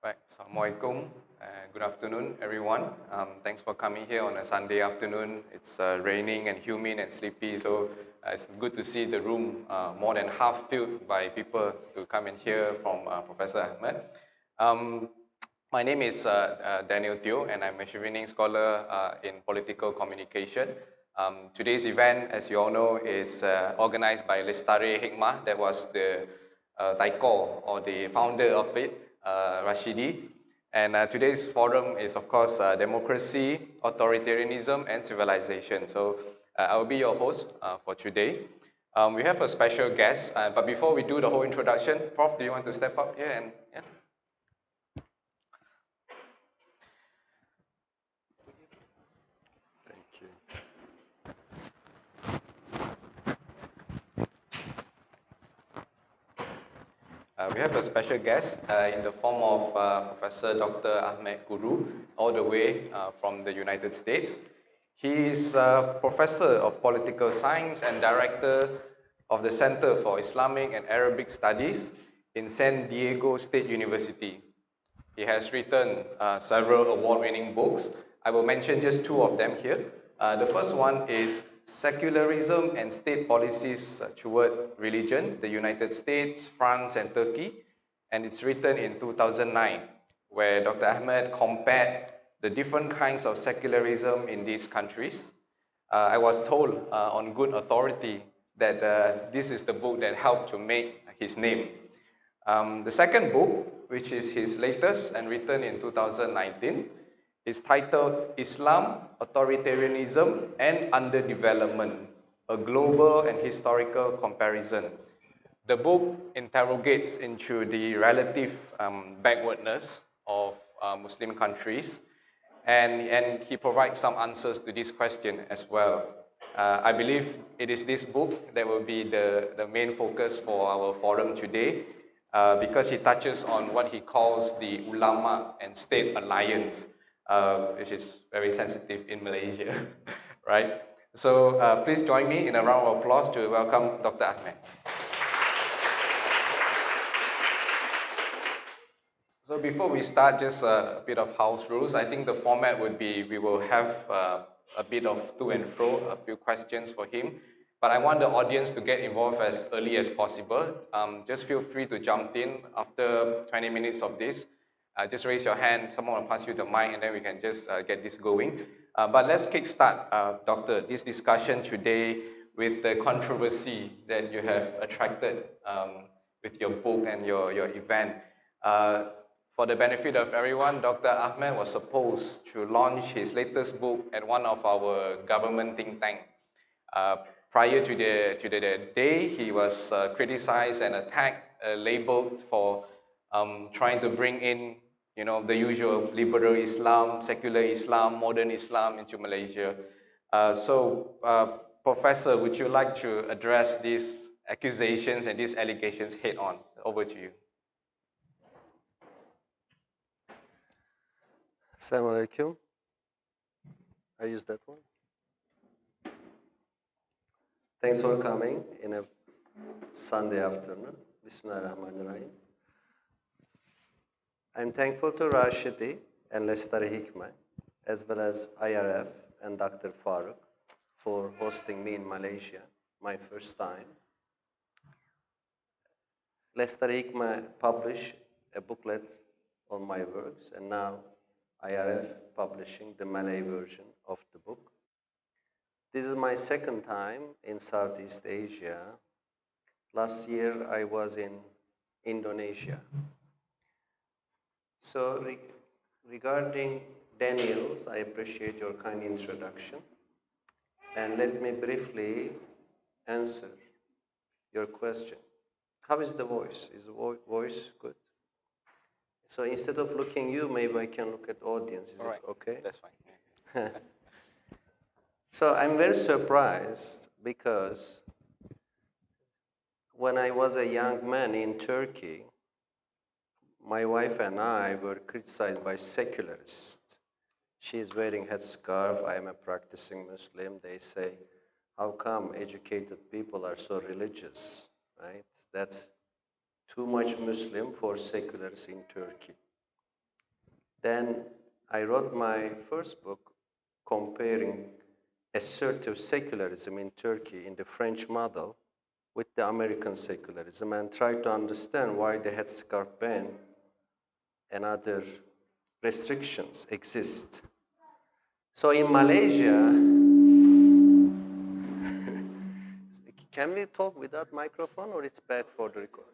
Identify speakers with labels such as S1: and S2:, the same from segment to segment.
S1: Right. Assalamualaikum. Good afternoon, everyone. Thanks for coming here on a Sunday afternoon. It's raining and humid and sleepy, so it's good to see the room more than half filled by people to come and hear from Professor Ahmet. Um, my name is Daniel Teoh, and I'm a Chevening scholar in political communication. Today's event, as you all know, is organized by Lestari Hikmah. That was the Taiko, or the founder of it, Rashidi. And today's forum is, of course, democracy, authoritarianism, and civilization. So I will be your host for today. We have a special guest, but before we do the whole introduction, Prof, do you want to step up here and yeah? Thank you. We have a special guest in the form of Professor Dr. Ahmet Kuru, all the way from the United States. He is a professor of political science and director of the Center for Islamic and Arabic Studies in San Diego State University. He has written several award-winning books. I will mention just two of them here. The first one is Secularism and State Policies Toward Religion, the United States, France, and Turkey. And it's written in 2009, where Dr. Ahmed compared the different kinds of secularism in these countries. I was told on good authority that this is the book that helped to make his name. The second book, which is his latest and written in 2019, is titled Islam, Authoritarianism, and Underdevelopment, a Global and Historical Comparison. The book interrogates into the relative backwardness of Muslim countries, and he provides some answers to this question as well. I believe it is this book that will be the main focus for our forum today, because he touches on what he calls the ulama and state alliance, which is very sensitive in Malaysia, right? So please join me in a round of applause to welcome Dr. Ahmed. So before we start, just a bit of house rules. I think the format would be, we will have a bit of to and fro, a few questions for him. But I want the audience to get involved as early as possible. Just feel free to jump in after 20 minutes of this. Just raise your hand, someone will pass you the mic, and then we can just get this going. But let's kickstart, Doctor, this discussion today with the controversy that you have attracted with your book and your event. For the benefit of everyone, Dr. Ahmed was supposed to launch his latest book at one of our government think tank. Prior to the day, he was criticized and attacked, labeled for trying to bring in, the usual liberal Islam, secular Islam, modern Islam into Malaysia. Professor, would you like to address these accusations and these allegations head on? Over to you.
S2: Assalamu alaikum. I use that one. Thanks for coming in a Sunday afternoon. Bismillahirrahmanirrahim. I'm thankful to Rashidi and Lestari Hikmah, as well as IRF and Dr. Farooq for hosting me in Malaysia, my first time. Lestari Hikmah published a booklet on my works, and now IRF publishing the Malay version of the book. This is my second time in Southeast Asia. Last year I was in Indonesia. So regarding Daniel's, I appreciate your kind introduction. And let me briefly answer your question. How is the voice? Is the voice good? So instead of looking you, maybe I can look at the audience. Is
S1: All right.
S2: it okay?
S1: That's fine.
S2: So I'm very surprised because when I was a young man in Turkey, my wife and I were criticized by secularists. She is wearing headscarf, I am a practicing Muslim. They say, how come educated people are so religious, right? That's too much Muslim for secularists in Turkey. Then I wrote my first book comparing assertive secularism in Turkey in the French model with the American secularism and tried to understand why the headscarf ban and other restrictions exist. So in Malaysia, can we talk without microphone or it's bad for the record?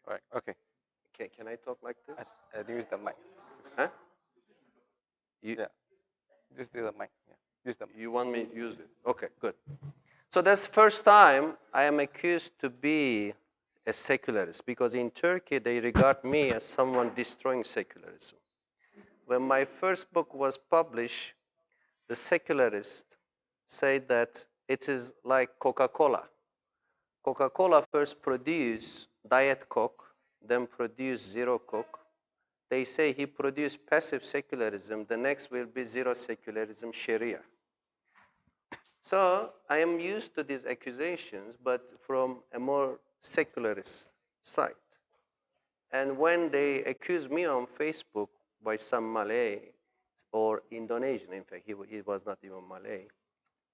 S1: Right. Okay.
S2: Okay, can I talk like this?
S1: Use the mic.
S2: Huh? You,
S1: Yeah. Just use the mic. Yeah. Use the mic.
S2: you want me to use it? Okay, good. So that's the first time I am accused to be a secularist because in Turkey they regard me as someone destroying secularism. When my first book was published, the secularists say that it is like Coca-Cola. Coca-Cola first produced Diet Coke, then produced Zero Coke. They say he produced passive secularism, the next will be zero secularism, Sharia. So I am used to these accusations, but from a more secularist side. And when they accuse me on Facebook by some Malay or Indonesian, in fact, he was not even Malay,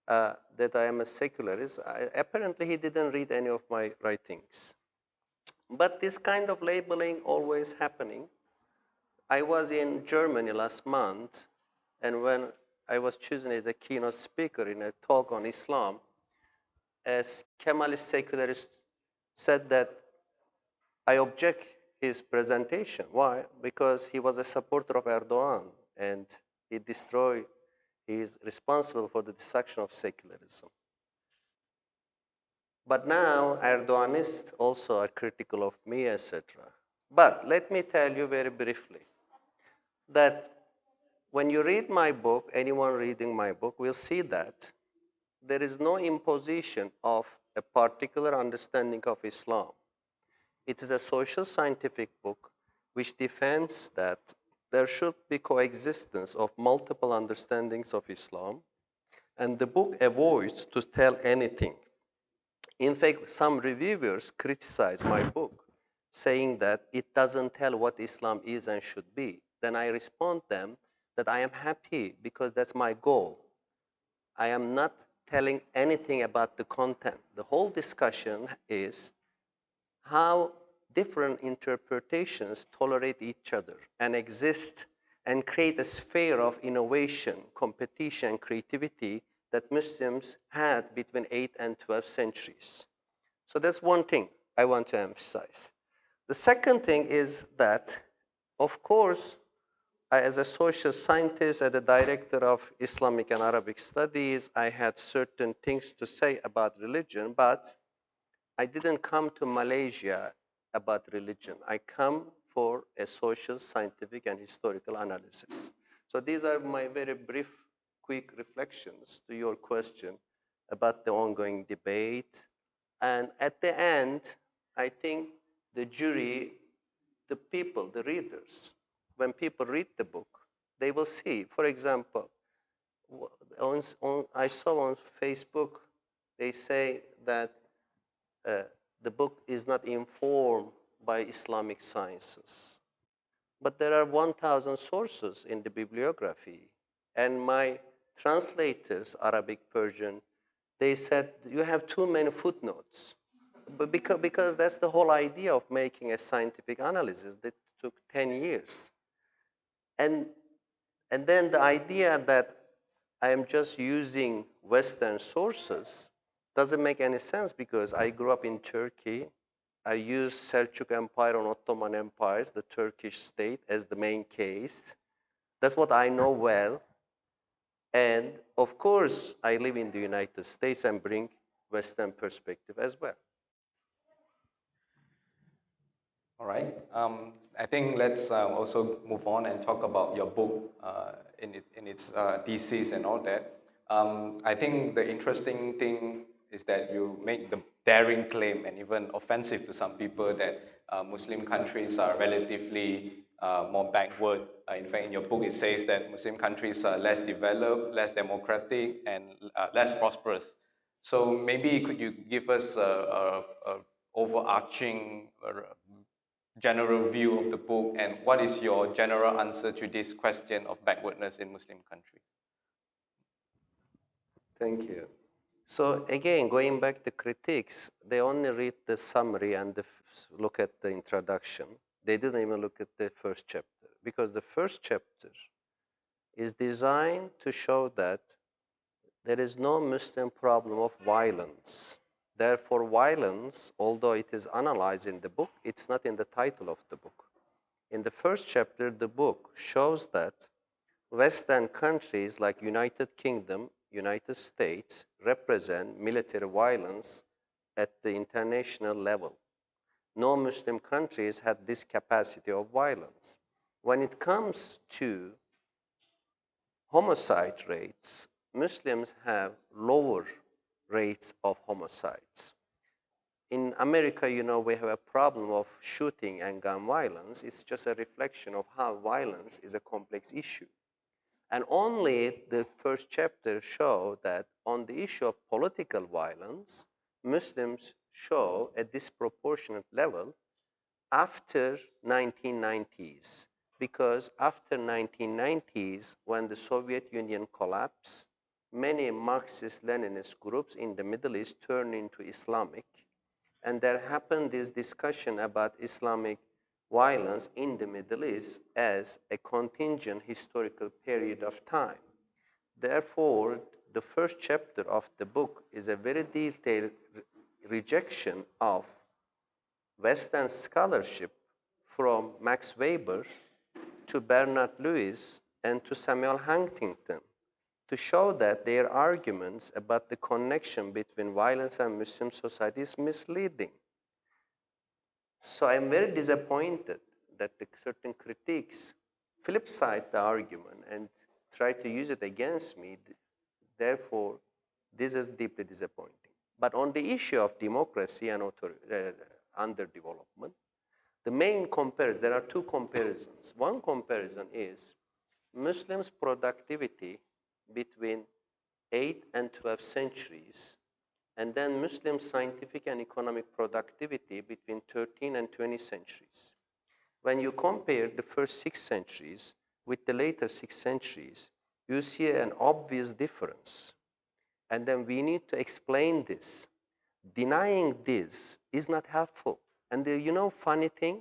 S2: that I am a secularist, apparently he didn't read any of my writings. But this kind of labeling always happening. I was in Germany last month, and when I was chosen as a keynote speaker in a talk on Islam, as Kemalist secularist said that I object his presentation. Why? Because he was a supporter of Erdogan and he is responsible for the destruction of secularism. But now Erdoganists also are critical of me, etc. But let me tell you very briefly that when you read my book, anyone reading my book will see that there is no imposition of a particular understanding of Islam. It is a social scientific book which defends that there should be coexistence of multiple understandings of Islam, and the book avoids to tell anything. In fact, some reviewers criticize my book, saying that it doesn't tell what Islam is and should be. Then I respond them that I am happy because that's my goal. I am not telling anything about the content. The whole discussion is how different interpretations tolerate each other and exist and create a sphere of innovation, competition, creativity that Muslims had between 8th and 12th centuries. So that's one thing I want to emphasize. The second thing is that, of course, as a social scientist and a director of Islamic and Arabic studies, I had certain things to say about religion, but I didn't come to Malaysia about religion. I come for a social, scientific, and historical analysis. So these are my very brief, quick reflections to your question about the ongoing debate. And at the end, I think the jury, the people, the readers, when people read the book, they will see, for example, I saw on Facebook, they say that uh, the book is not informed by Islamic sciences. But there are 1,000 sources in the bibliography. And my translators, Arabic, Persian, they said, you have too many footnotes. But because that's the whole idea of making a scientific analysis that took 10 years. And then the idea that I am just using Western sources doesn't make any sense because I grew up in Turkey. I used Selçuk Empire and Ottoman empires, the Turkish state, as the main case. That's what I know well. And of course, I live in the United States and bring Western perspective as well.
S1: All right. I think let's also move on and talk about your book in its thesis and all that. I think the interesting thing is that you make the daring claim and even offensive to some people that Muslim countries are relatively more backward. In fact, in your book, it says that Muslim countries are less developed, less democratic, and less prosperous. So maybe could you give us a overarching general view of the book, and what is your general answer to this question of backwardness in Muslim countries?
S2: Thank you. So again, going back to critiques, they only read the summary and look at the introduction. They didn't even look at the first chapter, because the first chapter is designed to show that there is no Muslim problem of violence. Therefore, violence, although it is analyzed in the book, it's not in the title of the book. In the first chapter, the book shows that Western countries like United Kingdom, United States represent military violence at the international level. No Muslim countries had this capacity of violence. When it comes to homicide rates, Muslims have lower rates of homicides. In America, you know, we have a problem of shooting and gun violence. It's just a reflection of how violence is a complex issue. And only the first chapter show that on the issue of political violence, Muslims show a disproportionate level after 1990s. Because after 1990s, when the Soviet Union collapsed, many Marxist-Leninist groups in the Middle East turned into Islamic. And there happened this discussion about Islamic violence in the Middle East as a contingent historical period of time. Therefore, the first chapter of the book is a very detailed rejection of Western scholarship from Max Weber to Bernard Lewis and to Samuel Huntington to show that their arguments about the connection between violence and Muslim society is misleading. So I'm very disappointed that the certain critiques flip side the argument and try to use it against me. Therefore, this is deeply disappointing. But on the issue of democracy and underdevelopment, the main comparison, there are two comparisons. One comparison is Muslims' productivity between 8th and 12th centuries, and then Muslim scientific and economic productivity between 13th and 20th centuries. When you compare the first 6 centuries with the later 6 centuries, you see an obvious difference. And then we need to explain this. Denying this is not helpful. And you know, funny thing,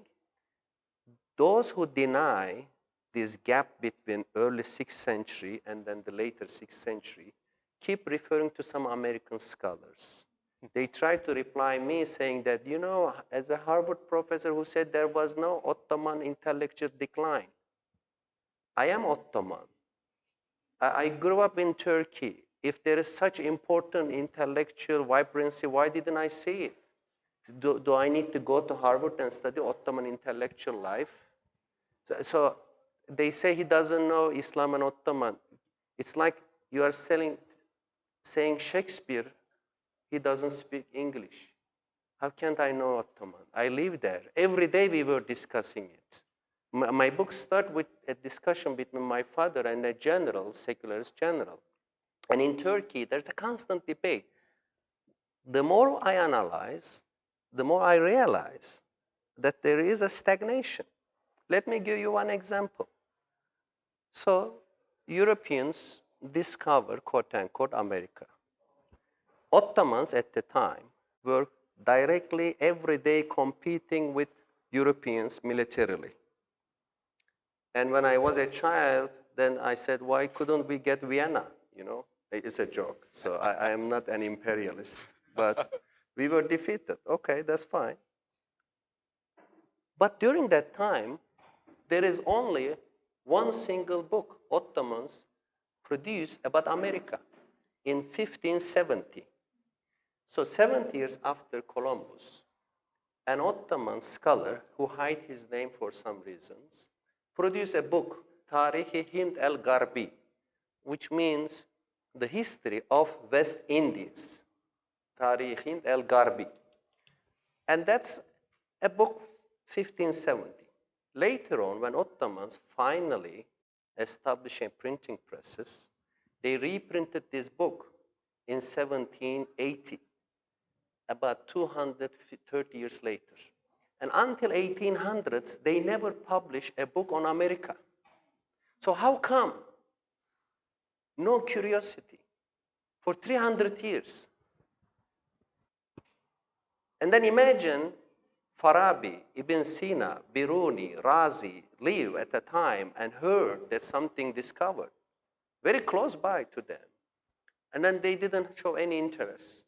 S2: those who deny this gap between early 6th century and then the later 6th century keep referring to some American scholars. They try to reply me saying that, you know, as a Harvard professor who said there was no Ottoman intellectual decline. I am Ottoman. I grew up in Turkey. If there is such important intellectual vibrancy, why didn't I see it? Do I need to go to Harvard and study Ottoman intellectual life? So they say he doesn't know Islam and Ottoman. It's like you are saying Shakespeare, he doesn't speak English. How can't I know Ottoman? I live there. Every day we were discussing it. My book starts with a discussion between my father and a general, secularist general. And in Turkey, there's a constant debate. The more I analyze, the more I realize that there is a stagnation. Let me give you one example. So, Europeans discover, quote unquote, America. Ottomans at the time were directly every day competing with Europeans militarily. And when I was a child, then I said, why couldn't we get Vienna? You know, it's a joke. So I am not an imperialist, but we were defeated. Okay, that's fine. But during that time, there is only one single book Ottomans produced about America in 1570. So 70 years after Columbus, an Ottoman scholar who hid his name for some reasons produced a book, Tarih-i Hind el-Garbi, which means the history of West Indies, Tarih-i Hind el-Garbi. And that's a book 1570. Later on, when Ottomans finally established printing presses, they reprinted this book in 1780, about 230 years later. And until 1800s, they never published a book on America. So how come? No curiosity for 300 years. And then imagine Farabi, Ibn Sina, Biruni, Razi live at a time and heard that something discovered very close by to them. And then they didn't show any interest.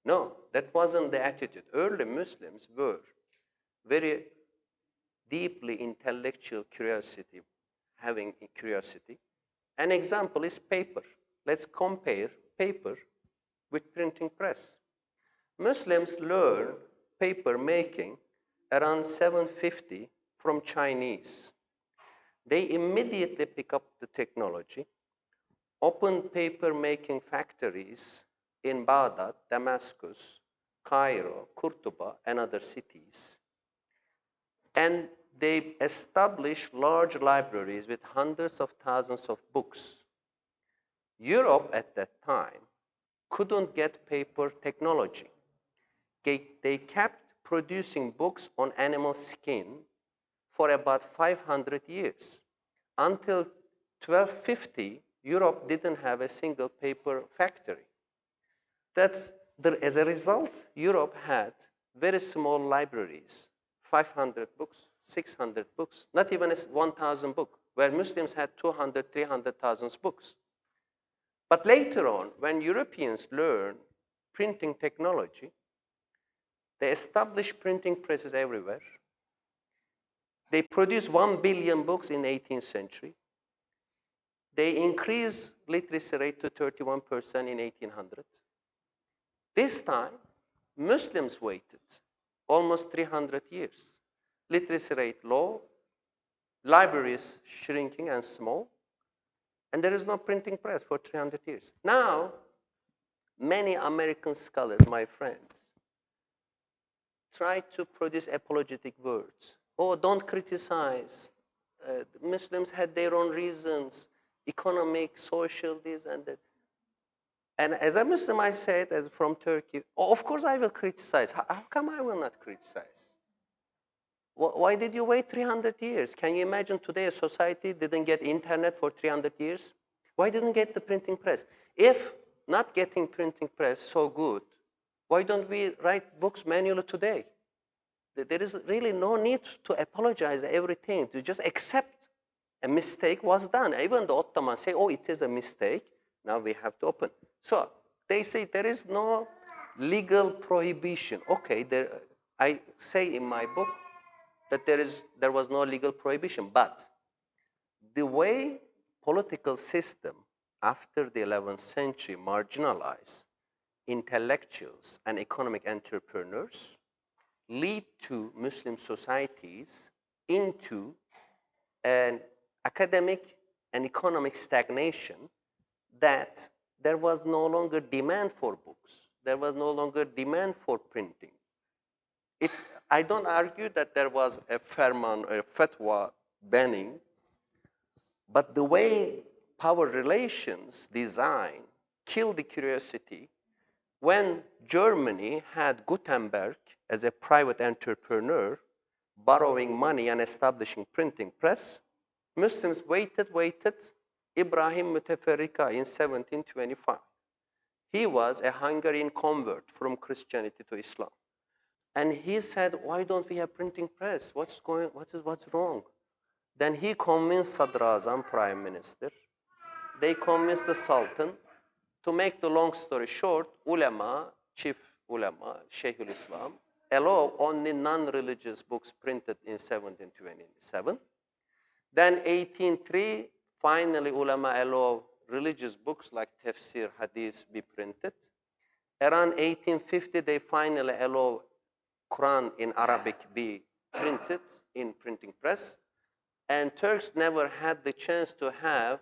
S2: No, that wasn't the attitude. Early Muslims were very deeply intellectual curiosity, having curiosity. An example is paper. Let's compare paper with printing press. Muslims learned paper making around 750 from Chinese. They immediately pick up the technology, opened paper making factories in Baghdad, Damascus, Cairo, Qurtuba, and other cities. And they established large libraries with hundreds of thousands of books. Europe at that time couldn't get paper technology. They kept producing books on animal skin for about 500 years. Until 1250, Europe didn't have a single paper factory. As a result, Europe had very small libraries, 500 books, 600 books, not even 1,000 books, where Muslims had 200, 300,000 books. But later on, when Europeans learned printing technology, they established printing presses everywhere. They produced 1 billion books in the 18th century. They increased literacy rate to 31% in 1800. This time, Muslims waited almost 300 years. Literacy rate low, libraries shrinking and small, and there is no printing press for 300 years. Now, many American scholars, my friends, try to produce apologetic words. Oh, don't criticize. Muslims had their own reasons, economic, social, this and that. And as a Muslim, I said, as from Turkey, oh, of course I will criticize. How come I will not criticize? Why did you wait 300 years? Can you imagine today a society didn't get internet for 300 years? Why didn't get the printing press? If not getting printing press so good, why don't we write books manually today? There is really no need to apologize everything, to just accept a mistake was done. Even the Ottomans say, oh, it is a mistake, now we have to open. So they say there is no legal prohibition. Okay, I say in my book that there was no legal prohibition, but the way political system after the 11th century marginalized intellectuals and economic entrepreneurs lead to Muslim societies into an academic and economic stagnation that there was no longer demand for books. There was no longer demand for printing. I don't argue that there was a farman or a fatwa banning, but the way power relations design killed the curiosity. When Germany had Gutenberg as a private entrepreneur borrowing money and establishing printing press, Muslims waited. Ibrahim Mutafarrika in 1725. He was a Hungarian convert from Christianity to Islam. And he said, why don't we have printing press? What's wrong? Then he convinced Sadrazam, prime minister. They convinced the Sultan. To make the long story short, ulama, chief ulama, Shaykh al-Islam, allow only non-religious books printed in 1727. Then 1803, finally ulama allow religious books like tafsir, hadith be printed. Around 1850, they finally allow Quran in Arabic be printed in printing press. And Turks never had the chance to have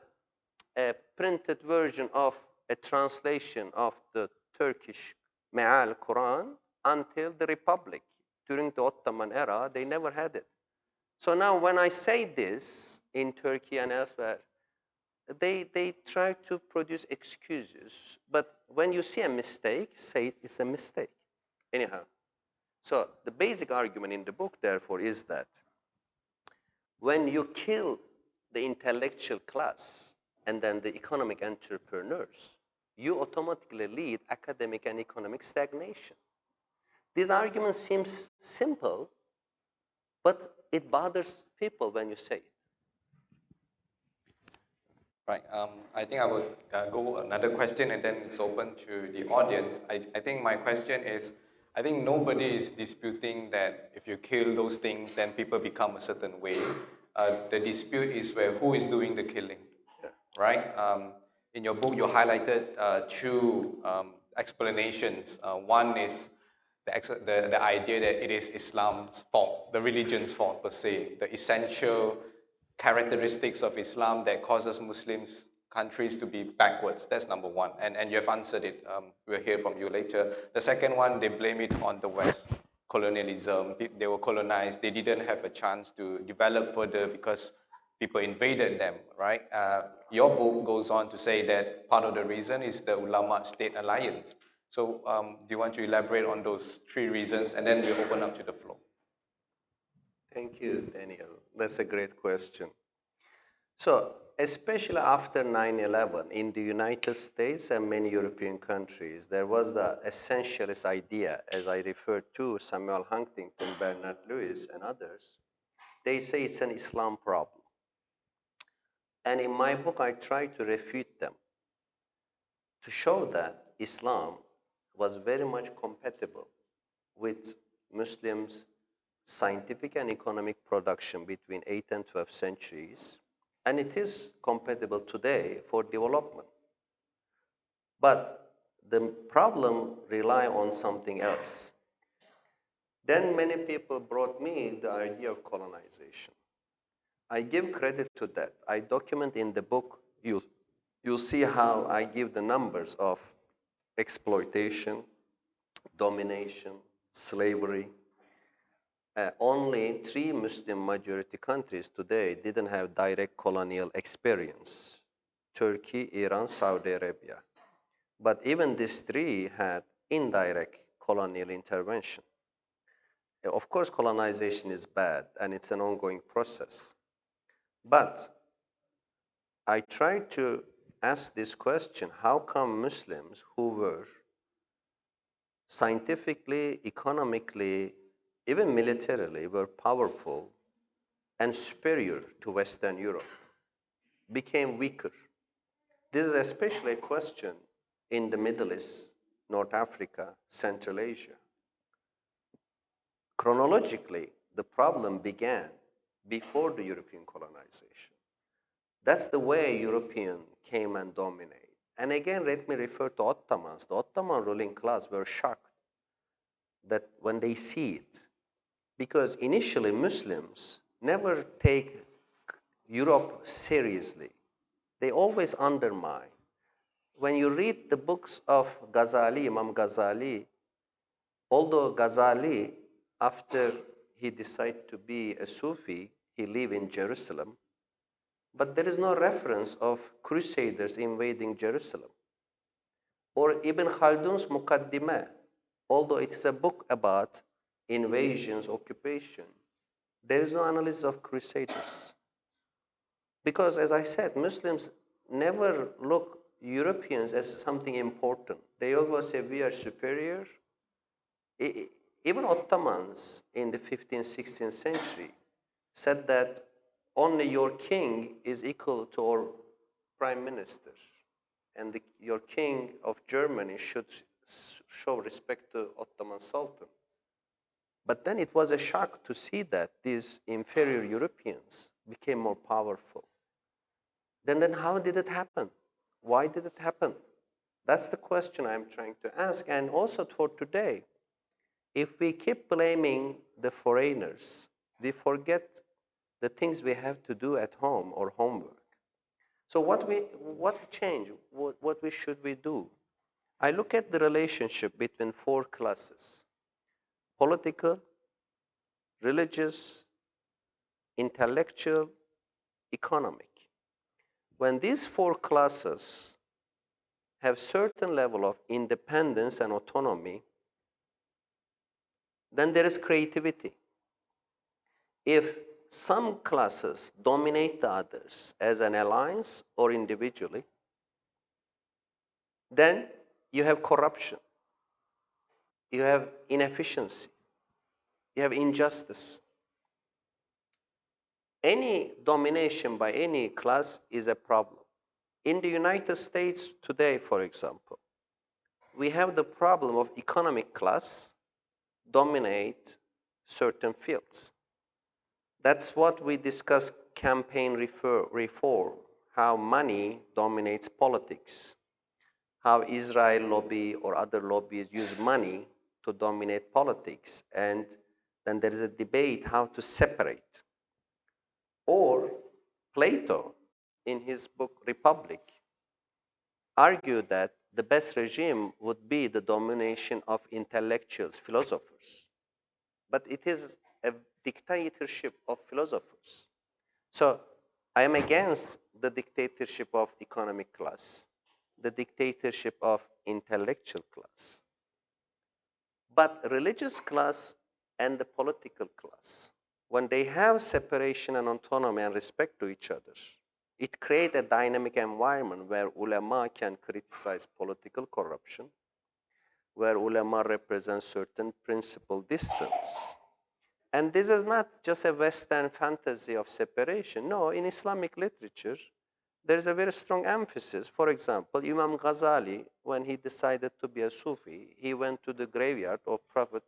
S2: a printed version of a translation of the Turkish Me'al Quran until the Republic. During the Ottoman era, they never had it. So now when I say this in Turkey and elsewhere, they try to produce excuses. But when you see a mistake, say it's a mistake. Anyhow, So the basic argument in the book, therefore, is that when you kill the intellectual class and then the economic entrepreneurs, you automatically lead academic and economic stagnation. This argument seems simple, but it bothers people when you say it.
S1: Right. I think I would go another question and then it's open to the audience. I think my question is, I think nobody is disputing that if you kill those things, then people become a certain way. The dispute is where who is doing the killing, right? In your book, you highlighted two explanations. One is the idea that it is Islam's fault, the religion's fault per se, the essential characteristics of Islam that causes Muslims countries to be backwards. That's number one. And you have answered it. We'll hear from you later. The second one, they blame it on the West, colonialism. They were colonized. They didn't have a chance to develop further because people invaded them, right? Your book goes on to say that part of the reason is the ulama-state alliance. So do you want to elaborate on those three reasons and then we'll open up to the floor?
S2: Thank you, Daniel. That's a great question. So, especially after 9/11 in the United States and many European countries, there was the essentialist idea, as I referred to Samuel Huntington, Bernard Lewis, and others. They say it's an Islam problem. And in my book, I try to refute them to show that Islam was very much compatible with Muslims' scientific and economic production between 8th and 12th centuries, and it is compatible today for development. But the problem rely on something else. Then many people brought me the idea of colonization. I give credit to that. I document in the book, you'll see how I give the numbers of exploitation, domination, slavery. Only 3 Muslim majority countries today didn't have direct colonial experience: Turkey, Iran, Saudi Arabia. But even these 3 had indirect colonial intervention. Of course, colonization is bad and it's an ongoing process. But I try to ask this question: how come Muslims who were scientifically, economically, even militarily, were powerful and superior to Western Europe, became weaker? This is especially a question in the Middle East, North Africa, Central Asia. Chronologically, the problem began before the European colonization. That's the way European came and dominated. And again, let me refer to Ottomans. The Ottoman ruling class were shocked that when they see it, because initially Muslims never take Europe seriously. They always undermine. When you read the books of Ghazali, Imam Ghazali, although Ghazali, after he decided to be a Sufi, he lived in Jerusalem, but there is no reference of crusaders invading Jerusalem. Or Ibn Khaldun's Muqaddimah, although it is a book about invasions, occupation, there is no analysis of crusaders. Because, as I said, Muslims never look Europeans as something important. They always say we are superior. Even Ottomans in the 15th, 16th century said that only your king is equal to our prime minister. And your king of Germany should show respect to Ottoman Sultan. But then it was a shock to see that these inferior Europeans became more powerful. Then how did it happen? Why did it happen? That's the question I'm trying to ask. And also for today, if we keep blaming the foreigners, we forget the things we have to do at home or homework. So what change? What should we do? I look at the relationship between 4 classes: political, religious, intellectual, economic. When these 4 classes have certain level of independence and autonomy, Then there is creativity. If some classes dominate the others as an alliance or individually, then you have corruption, you have inefficiency, you have injustice. Any domination by any class is a problem. In the United States today, for example, we have the problem of economic class dominate certain fields. That's what we discuss campaign reform, how money dominates politics, how Israel lobby or other lobbies use money to dominate politics, and then there is a debate how to separate. Or Plato, in his book Republic, argued that the best regime would be the domination of intellectuals, philosophers. But it is a dictatorship of philosophers. So I am against the dictatorship of economic class, the dictatorship of intellectual class. But religious class and the political class, when they have separation and autonomy and respect to each other, it creates a dynamic environment where ulama can criticize political corruption, where ulama represents certain principle distance. And this is not just a Western fantasy of separation. No, in Islamic literature, there is a very strong emphasis. For example, Imam Ghazali, when he decided to be a Sufi, he went to the graveyard of Prophet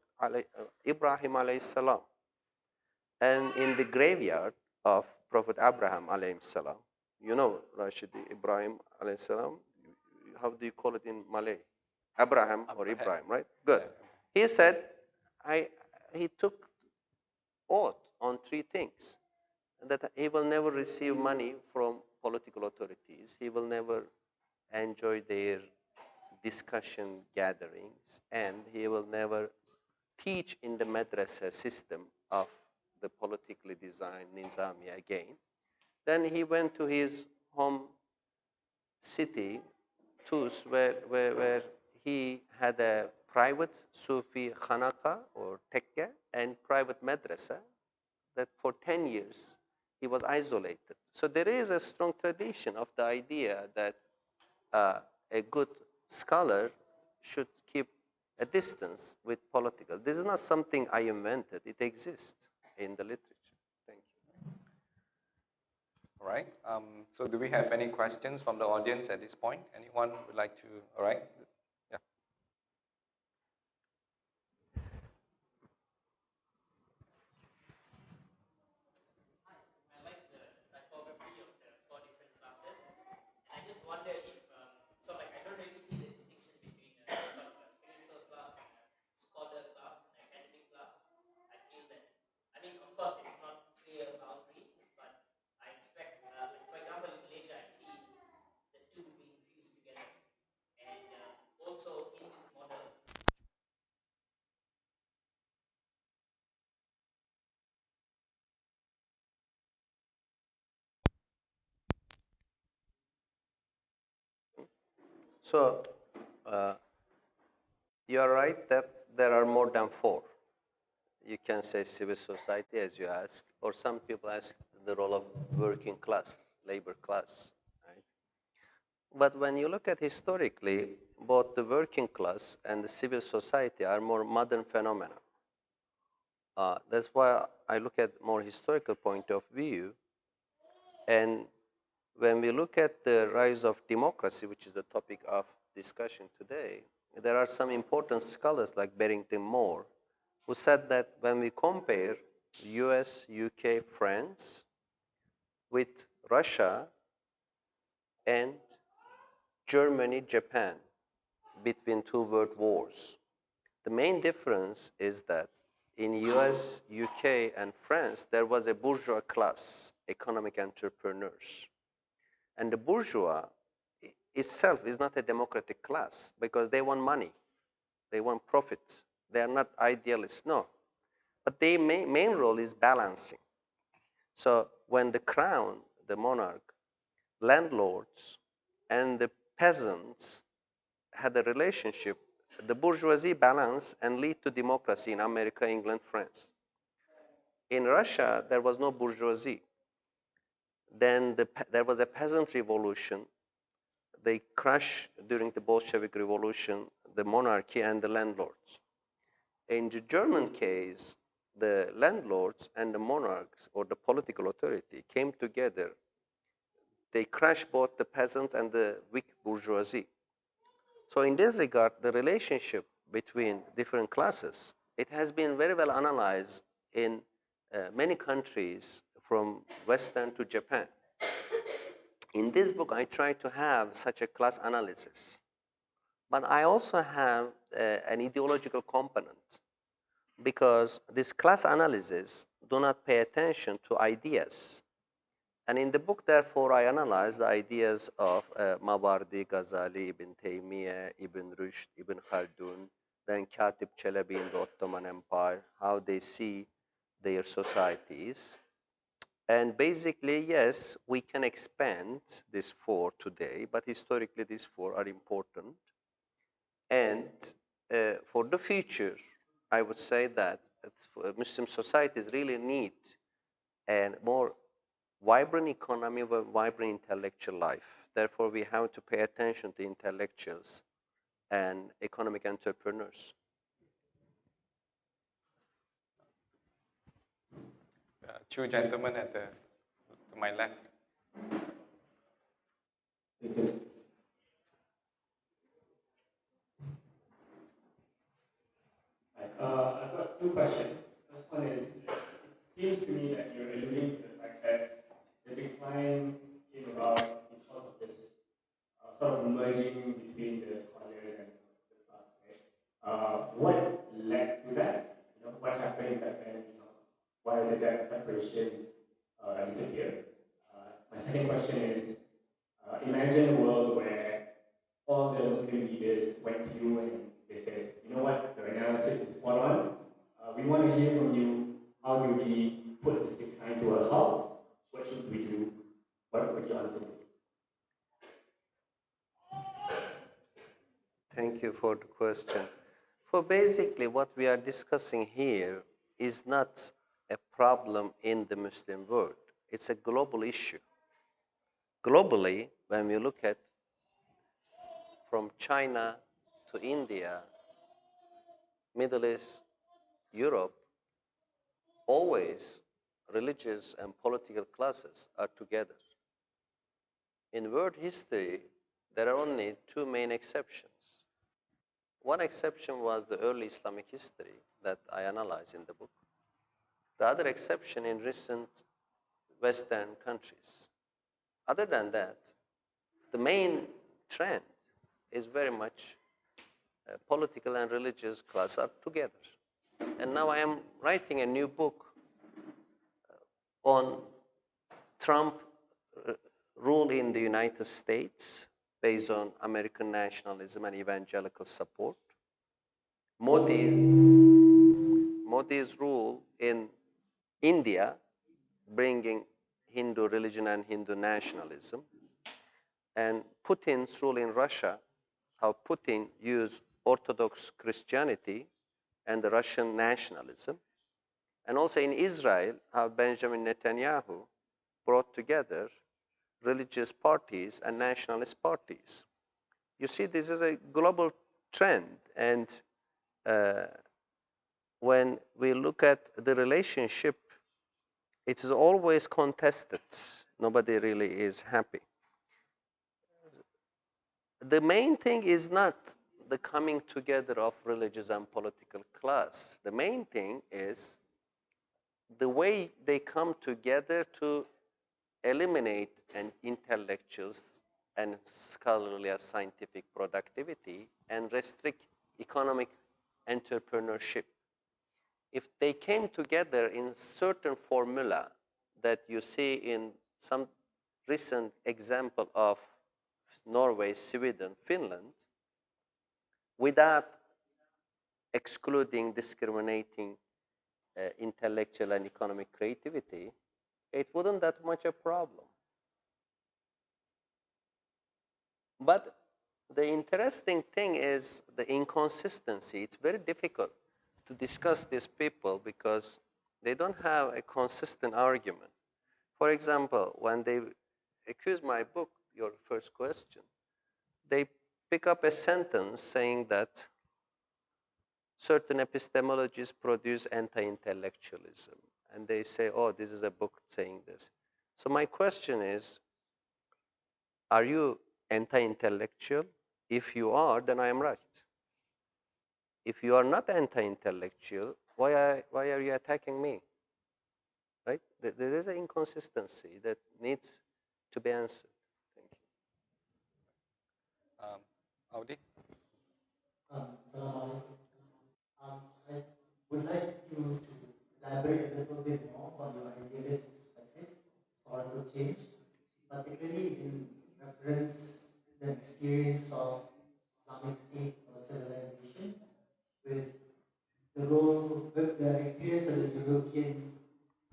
S2: Ibrahim alayhi salam. And in the graveyard of Prophet Abraham alayhi salam, you know, Rashidi, Ibrahim alayhi salam, how do you call it in Malay? Abraham or Ibrahim, right? Good. He said, he took oath on three things: that he will never receive money from political authorities, he will never enjoy their discussion gatherings, and he will never teach in the madrasa system of the politically designed Nizami again. Then he went to his home city, Tus, where he had a private Sufi khanaka or tekke and private madrasa that for 10 years he was isolated. So there is a strong tradition of the idea that a good scholar should keep a distance with political. This is not something I invented. It exists in the literature. Thank you.
S1: All right. So do we have any questions from the audience at this point? Anyone would like to? All right. Yeah.
S2: So you are right that there are more than four. You can say civil society, as you ask, or some people ask the role of working class, labor class. Right? But when you look at historically, both the working class and the civil society are more modern phenomena. That's why I look at more historical point of view. And when we look at the rise of democracy, which is the topic of discussion today, there are some important scholars like Barrington Moore who said that when we compare US, UK, France with Russia and Germany, Japan between two world wars, the main difference is that in US, UK, and France, there was a bourgeois class, economic entrepreneurs. And the bourgeois itself is not a democratic class because they want money, they want profit. They are not idealists, no. But their main role is balancing. So when the crown, the monarch, landlords, and the peasants had a relationship, the bourgeoisie balance and lead to democracy in America, England, France. In Russia, there was no bourgeoisie. Then there was a peasant revolution. They crushed during the Bolshevik Revolution the monarchy and the landlords. In the German case, the landlords and the monarchs or the political authority came together. They crushed both the peasants and the weak bourgeoisie. So in this regard, the relationship between different classes, it has been very well analyzed in many countries from Western to Japan. In this book, I try to have such a class analysis. But I also have an ideological component because this class analysis do not pay attention to ideas. And in the book, therefore, I analyze the ideas of Mawardi, Ghazali, Ibn Taymiyyah, Ibn Rushd, Ibn Khaldun, then Katib Chalabi in the Ottoman Empire, how they see their societies. And basically, yes, we can expand these four today, but historically these four are important. And for the future, I would say that Muslim societies really need a more vibrant economy, a vibrant intellectual life. Therefore, we have to pay attention to intellectuals and economic entrepreneurs.
S1: Two gentlemen to my left.
S3: I've got two questions. First one is, it seems to me that you're alluding to the fact that the decline came about because of this sort of merging between the scholars and the class, right? What led to that? What happened back then? Why did that separation disappear? My second question is, imagine a world where all the Muslim leaders went to you and they said, you know what, your analysis is spot on. We want to hear from you. How do we put this decline to a halt? What should we do? What would you answer me?
S2: Thank you for the question. For basically what we are discussing here is not a problem in the Muslim world. It's a global issue. Globally, when we look at from China to India, Middle East, Europe, always religious and political classes are together. In world history, there are only two main exceptions. One exception was the early Islamic history that I analyze in the book. The other exception in recent Western countries. Other than that, the main trend is very much political and religious class are together. And now I am writing a new book on Trump rule in the United States based on American nationalism and evangelical support. Modi's rule in India, bringing Hindu religion and Hindu nationalism, and Putin's rule in Russia, how Putin used Orthodox Christianity and the Russian nationalism, and also in Israel, how Benjamin Netanyahu brought together religious parties and nationalist parties. You see, this is a global trend, and when we look at the relationship, it is always contested. Nobody really is happy. The main thing is not the coming together of religious and political class. The main thing is the way they come together to eliminate an intellectuals and scholarly or scientific productivity and restrict economic entrepreneurship. If they came together in certain formula that you see in some recent example of Norway, Sweden, Finland, without excluding, discriminating intellectual and economic creativity, it wouldn't that much a problem. But the interesting thing is the inconsistency. It's very difficult to discuss these people because they don't have a consistent argument. For example, when they accuse my book, your first question, they pick up a sentence saying that certain epistemologies produce anti-intellectualism. And they say, oh, this is a book saying this. So my question is, are you anti-intellectual? If you are, then I am right. If you are not anti-intellectual, why are you attacking me? Right? There is an inconsistency that needs to be answered. Thank you.
S1: Audi?
S3: Salam alaikum. I would like you to elaborate a little bit more on your idealist perspectives, historical change, particularly in reference to the experience of Islamic states or civilization with the role, with the experience of the European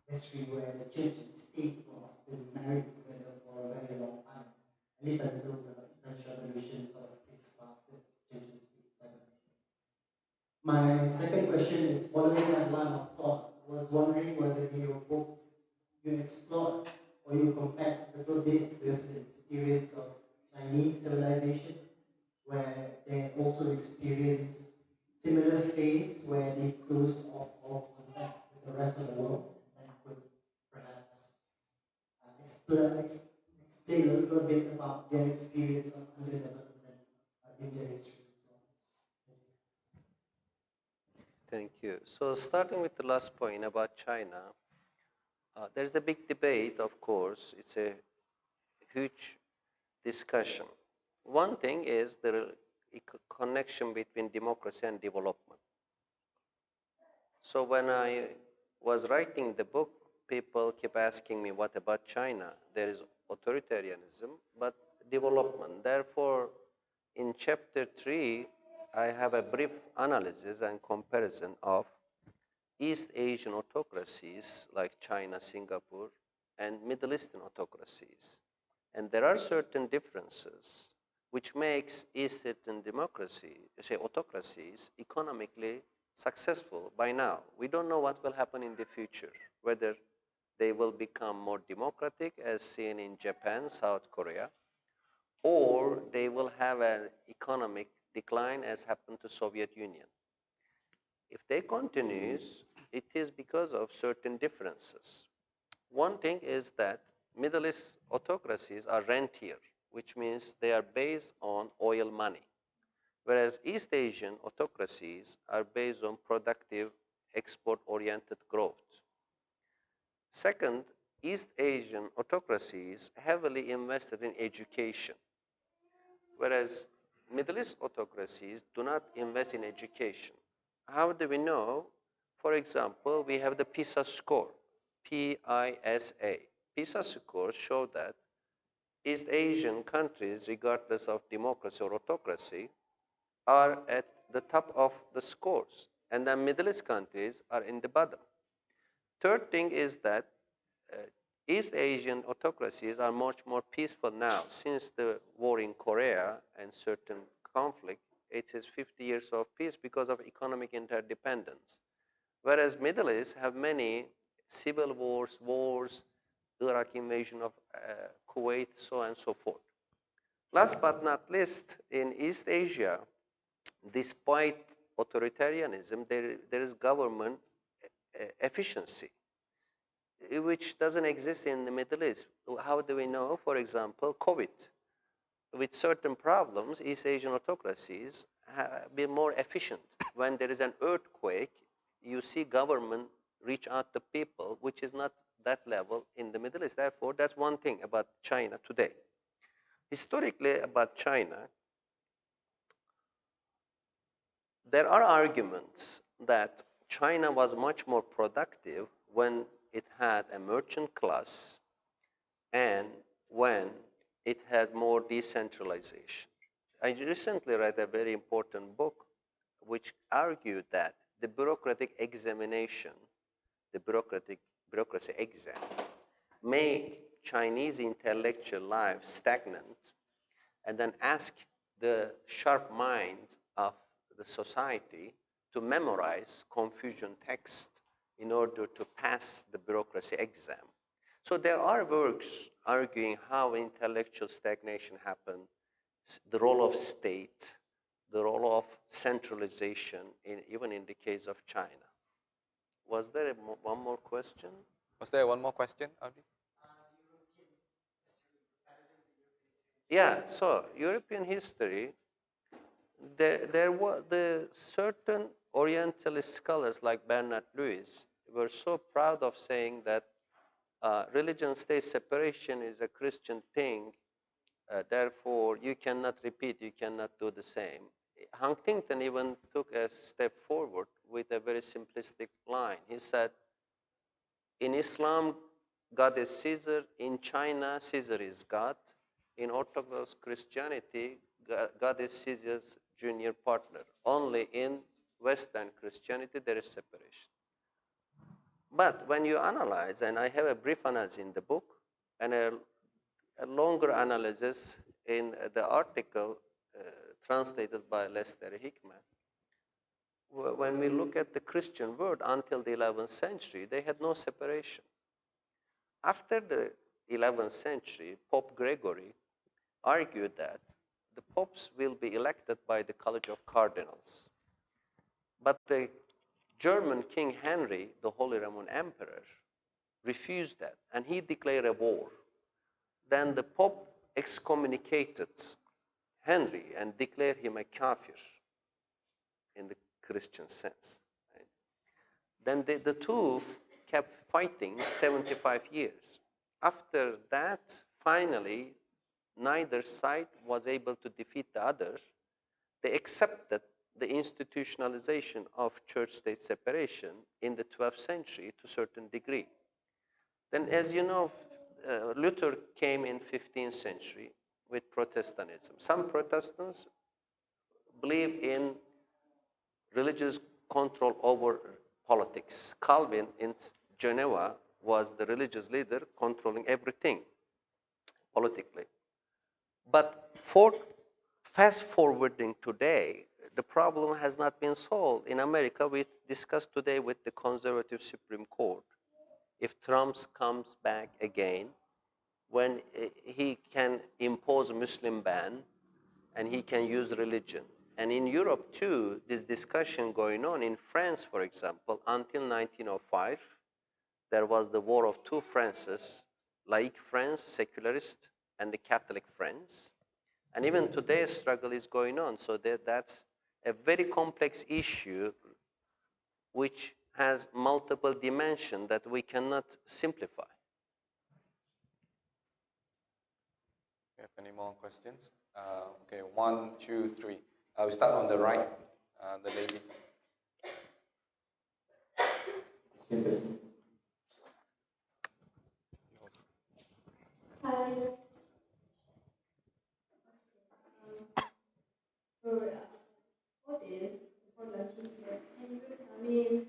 S3: history where the church and state were still married together for a very long time, at least until the French Revolution sort of kickstarted church and state separation. My second question is following that line of thought. I was wondering whether in your book you explore or you compare a little bit with the experience of Chinese civilization, where they also experience similar phase where they closed off all contacts with the rest of the world, and could perhaps explain a little bit about their experience of underdevelopment in their history.
S2: Thank you. So starting with the last point about China, there's a big debate, of course. It's a huge discussion. One thing is the connection between democracy and development. So when I was writing the book, people keep asking me, what about China? There is authoritarianism, but development. Therefore, in chapter 3, I have a brief analysis and comparison of East Asian autocracies like China, Singapore, and Middle Eastern autocracies. And there are certain differences which makes East Asian autocracies economically successful by now. We don't know what will happen in the future, whether they will become more democratic as seen in Japan, South Korea, or they will have an economic decline as happened to Soviet Union. If they continues, it is because of certain differences. One thing is that Middle East autocracies are rentier, which means they are based on oil money, whereas East Asian autocracies are based on productive, export-oriented growth. Second, East Asian autocracies heavily invested in education, whereas Middle East autocracies do not invest in education. How do we know? For example, we have the PISA score, PISA. PISA scores show that East Asian countries, regardless of democracy or autocracy, are at the top of the scores, and then Middle East countries are in the bottom. Third thing is that East Asian autocracies are much more peaceful now. Since the war in Korea and certain conflict, it is 50 years of peace because of economic interdependence. Whereas Middle East have many civil wars, Iraq invasion of Kuwait, so on and so forth. Last but not least, in East Asia, despite authoritarianism, there is government efficiency, which doesn't exist in the Middle East. How do we know? For example, COVID. With certain problems, East Asian autocracies have been more efficient. When there is an earthquake, you see government reach out to people, which is not that level in the Middle East. Therefore, that's one thing about China today. Historically, about China, there are arguments that China was much more productive when it had a merchant class and when it had more decentralization. I recently read a very important book which argued that the bureaucratic examination, the bureaucracy exam, make Chinese intellectual life stagnant, and then ask the sharp minds of the society to memorize Confucian text in order to pass the bureaucracy exam. So there are works arguing how intellectual stagnation happened, the role of state, the role of centralization, even in the case of China. Was there one more question?
S1: Was there one more question, Audi?
S2: Yeah, so European history, there were the certain Orientalist scholars like Bernard Lewis were so proud of saying that religion-state separation is a Christian thing, therefore you cannot repeat, you cannot do the same. Huntington even took a step forward with a very simplistic line. He said, in Islam, God is Caesar. In China, Caesar is God. In Orthodox Christianity, God is Caesar's junior partner. Only in Western Christianity, there is separation. But when you analyze, and I have a brief analysis in the book, and a longer analysis in the article translated by Lester Hickman, when we look at the Christian world until the 11th century, they had no separation. After the 11th century, Pope Gregory argued that the popes will be elected by the College of Cardinals. But the German King Henry, the Holy Roman Emperor, refused that, and he declared a war. Then the Pope excommunicated Henry and declared him a kafir in the Christian sense. Right? Then the two kept fighting 75 years. After that, finally, neither side was able to defeat the other. They accepted the institutionalization of church-state separation in the 12th century to a certain degree. Then, as you know, Luther came in 15th century with Protestantism. Some Protestants believe in religious control over politics. Calvin in Geneva was the religious leader controlling everything politically. But fast forwarding today, the problem has not been solved. In America, we discussed today with the conservative Supreme Court. If Trump comes back again, when he can impose a Muslim ban and he can use religion. And in Europe too, this discussion going on. In France, for example, until 1905, there was the war of two Frances, laïc France, secularist, and the Catholic France. And even today, struggle is going on. So that's a very complex issue which has multiple dimensions that we cannot simplify.
S1: You have any more questions? Okay, 1, 2, 3. We start on the right, the lady.
S4: Hi. What is for launching here? Can you tell me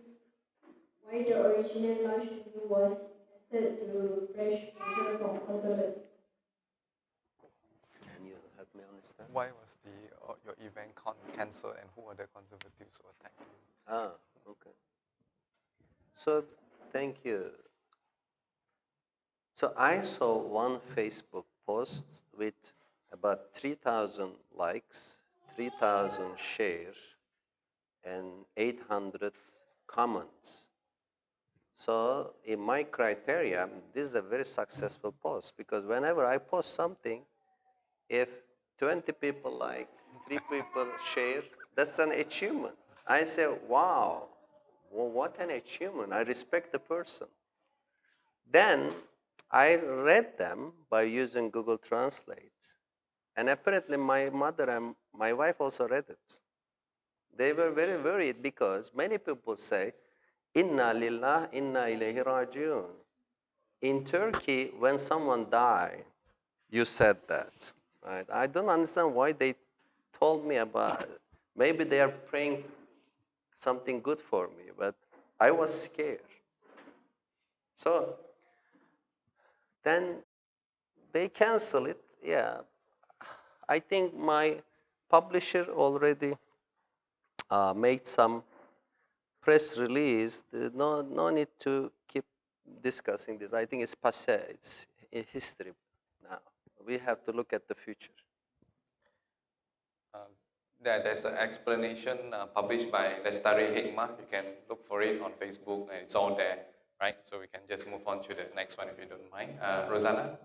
S4: why the original launch was set to fresh measure from conservative?
S2: Can you help me understand?
S1: Why was your event cancelled, and who are the conservatives who attacked you?
S2: Ah, okay. So, thank you. So I saw one Facebook post with about 3,000 likes, 3,000 shares, and 800 comments. So in my criteria, this is a very successful post, because whenever I post something, if 20 people like, 3 people share, that's an achievement. I say, wow, well, what an achievement. I respect the person. Then I read them by using Google Translate. And apparently my mother and my wife also read it. They were very worried because many people say, Inna lillah, inna ilayhi rajiun. In Turkey, when someone died, you said that. Right? I don't understand why they told me about it. Maybe they are praying something good for me, but I was scared. So then they cancel it. Yeah, I think my publisher already made some press release. No need to keep discussing this. I think it's passé. It's history now. We have to look at the future.
S1: There's an explanation published by Lestari Hikmah. You can look for it on Facebook, and it's all there, right? So we can just move on to the next one if you don't mind. Rosanna?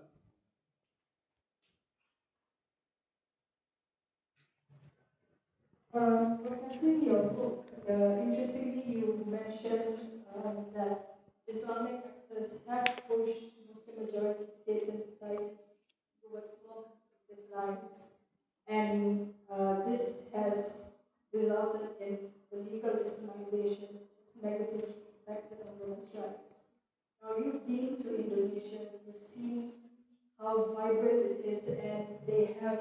S4: Professor, in your book, interestingly, you mentioned that Islamic actors have pushed Muslim majority states and societies towards more conservative lines, and this has resulted in the legal Islamization, which has negatively impacted on women's rights. Now, you've been to Indonesia, you've seen how vibrant it is, and they have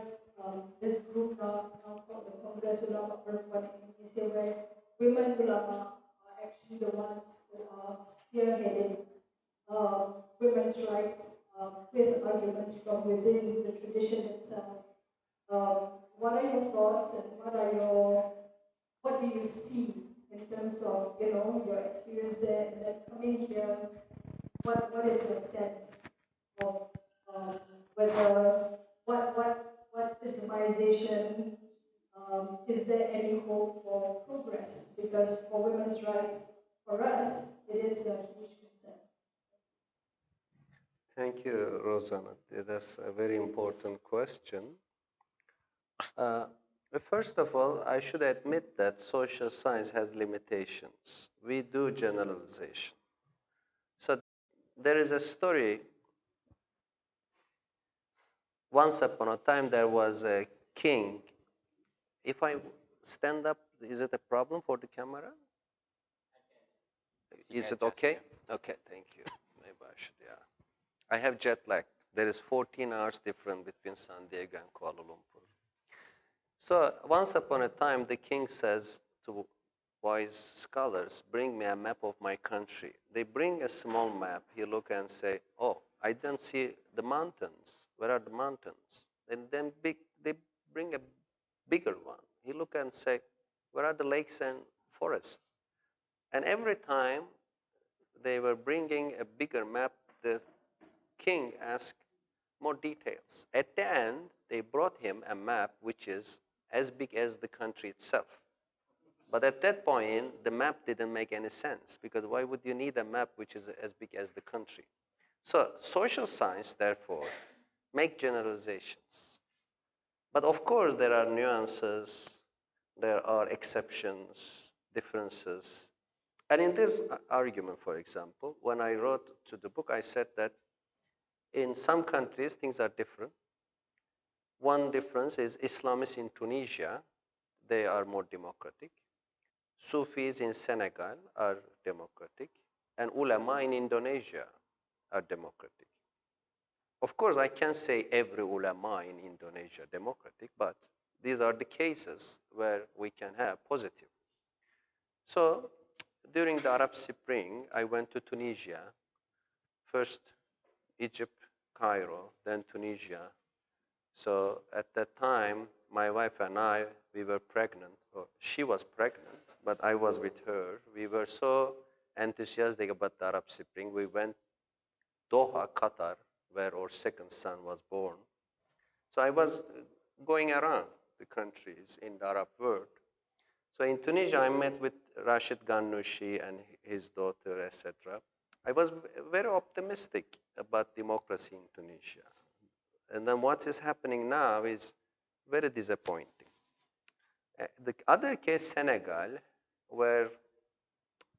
S4: this group now called the Congress Ulama Perempuan Indonesia, where women ulama are actually the ones who are spearheading women's rights with arguments from within the tradition itself. What are your thoughts, and what do you see in terms of your experience there, and then coming here? What is your sense of whether what Islamization, is there any hope for progress? Because for women's rights, for us, it is a huge concern.
S2: Thank you, Rosanna. That's a very important question. First of all, I should admit that social science has limitations. We do generalization. So there is a story. Once upon a time, there was a king. If I stand up, is it a problem for the camera? Is it okay? Okay, thank you. Maybe I should, yeah. I have jet lag. There is 14 hours difference between San Diego and Kuala Lumpur. So once upon a time, the king says to wise scholars, bring me a map of my country. They bring a small map. He look and say, oh, I don't see the mountains. Where are the mountains? And then they bring a bigger one. He look and say, where are the lakes and forests? And every time they were bringing a bigger map, the king asked more details. At the end, they brought him a map which is as big as the country itself. But at that point, the map didn't make any sense, because why would you need a map which is as big as the country? So social science, therefore, make generalizations. But of course, there are nuances, there are exceptions, differences. And in this argument, for example, when I wrote to the book, I said that in some countries, things are different. One difference is Islamists in Tunisia, they are more democratic. Sufis in Senegal are democratic. And ulama in Indonesia are democratic. Of course, I can't say every ulama in Indonesia democratic, but these are the cases where we can have positive. So during the Arab Spring, I went to Tunisia, first Egypt, Cairo, then Tunisia. So at that time, my wife and I, we were pregnant, or she was pregnant, but I was with her. We were so enthusiastic about the Arab Spring. We went Doha, Qatar, where our second son was born. So I was going around the countries in the Arab world. So in Tunisia, I met with Rashid Ghannouchi and his daughter, etc. I was very optimistic about democracy in Tunisia. And then what is happening now is very disappointing. The other case, Senegal, where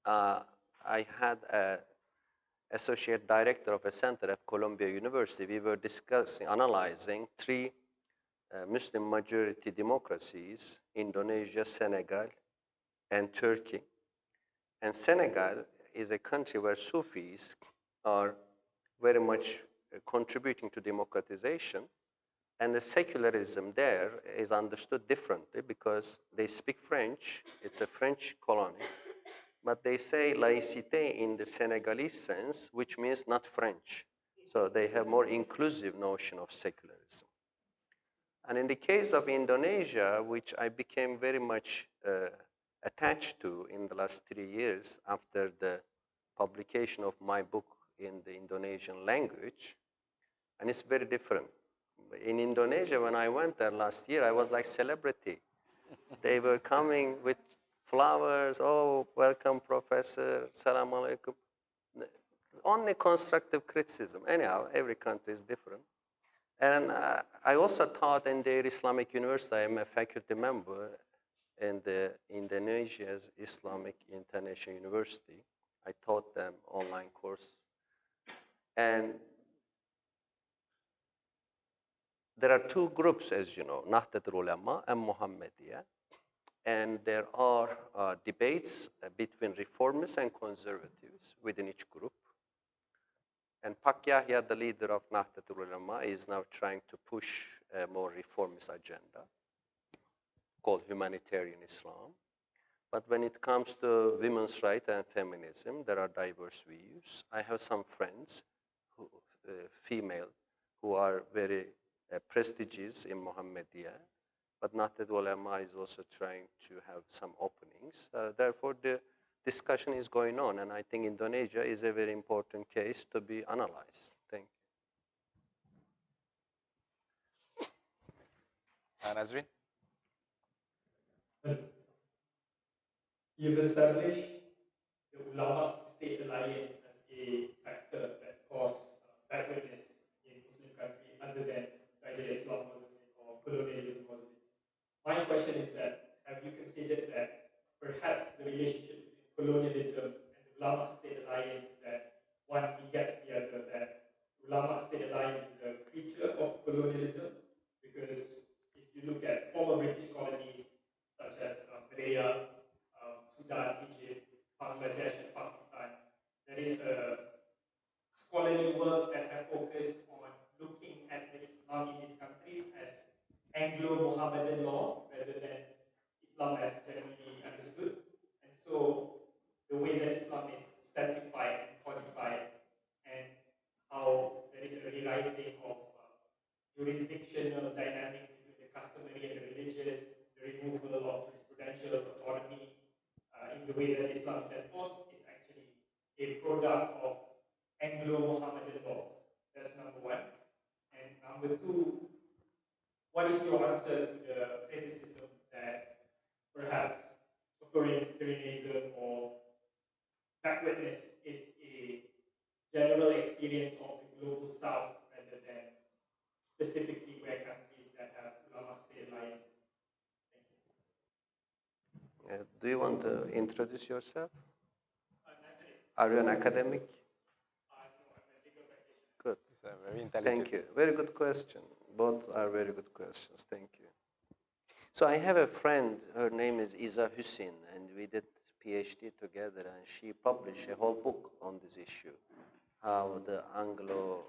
S2: I had an associate director of a center at Columbia University, we were discussing, analyzing three Muslim majority democracies, Indonesia, Senegal, and Turkey. And Senegal is a country where Sufis are very much contributing to democratization. And the secularism there is understood differently because they speak French. It's a French colony. But they say laïcité in the Senegalese sense, which means not French. So they have more inclusive notion of secularism. And in the case of Indonesia, which I became very much attached to in the last 3 years after the publication of my book in the Indonesian language, and it's very different. In Indonesia, when I went there last year, I was like celebrity. They were coming with flowers. Oh, welcome, professor. Salam alaikum. Only constructive criticism. Anyhow, every country is different. And I also taught in the Islamic University. I am a faculty member in the Indonesia's Islamic International University. I taught them online course. And there are two groups, as you know, Nahdlatul Ulama and Muhammadiyah. And there are debates between reformists and conservatives within each group. And Pak Yahya, the leader of Nahdlatul Ulama, is now trying to push a more reformist agenda called humanitarian Islam. But when it comes to women's rights and feminism, there are diverse views. I have some friends, female, who are very prestigious in Muhammadiyah, but Nahdlatul Ulama is also trying to have some openings. Therefore, the discussion is going on, and I think Indonesia is a very important case to be analyzed. Thank you.
S1: Nazrin?
S3: You've established the ulama-state alliance as a factor that caused backwardness in Muslim countries other than either Islam was it or colonialism was it. My question is that, have you considered that perhaps the relationship between colonialism and the ulama-state alliance is that one begets the other, that ulama-state alliance is a creature of colonialism? Because if you look at former British colonies such as Malaya, Sudan, Egypt, Bangladesh, and Pakistan, there is a scholarly work that have focused on looking at the Islam in these countries as Anglo-Mohammedan law rather than Islam as generally understood. And so the way that Islam is sanctified and codified, and how there is a rewriting of jurisdictional dynamics between the customary and the religious, the removal of jurisprudential authority in the way that Islam is enforced is actually a product of Anglo-Mohammedan law. That's number one. And number two, what is your answer to the criticism that perhaps authoritarianism or backwardness is a general experience of the global south rather than specifically where countries that have ulama state alliances? Thank you.
S2: Do you want to introduce yourself?
S3: That's it.
S2: Are you an academic?
S3: No, I'm a legal practitioner.
S2: Good.
S1: It's a very intelligent.
S2: Thank you. Very good question. Both are very good questions. Thank you. So I have a friend, her name is Iza Hussein, and we did PhD together, and she published a whole book on this issue, how the Anglo-Malay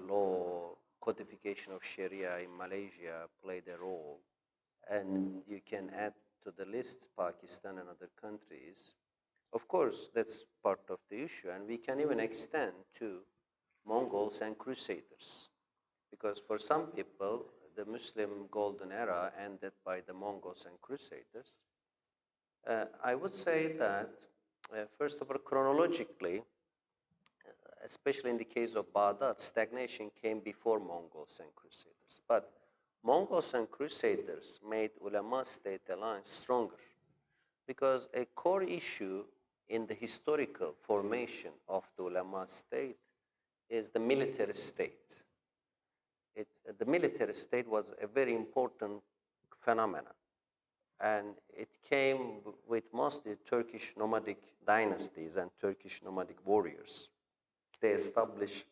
S2: law, codification of Sharia in Malaysia played a role. And you can add to the list Pakistan and other countries. Of course, that's part of the issue, and we can even extend to Mongols and Crusaders, because for some people, the Muslim golden era ended by the Mongols and Crusaders. I would say that, first of all, chronologically, especially in the case of Baghdad, stagnation came before Mongols and Crusaders. But Mongols and Crusaders made ulama state alliance stronger, because a core issue in the historical formation of the ulama state is the military state. The military state was a very important phenomenon, and it came with mostly Turkish nomadic dynasties and Turkish nomadic warriors. They established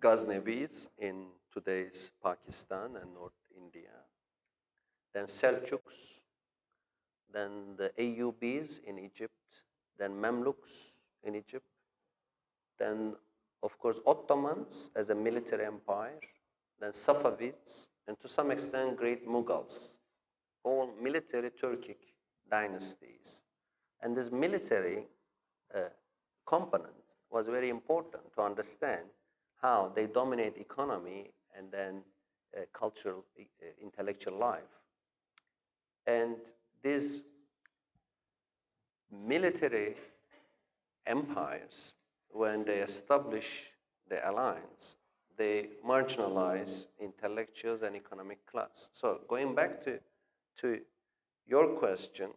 S2: Ghaznavis in today's Pakistan and North India, then Seljuks, then the Ayyubis in Egypt, then Mamluks in Egypt, then, of course, Ottomans as a military empire, then Safavids, and to some extent, great Mughals, all military Turkic dynasties. And this military component was very important to understand how they dominate economy and then cultural, intellectual life. And these military empires, when they establish the alliance, they marginalize intellectuals and economic class. So going back to your question,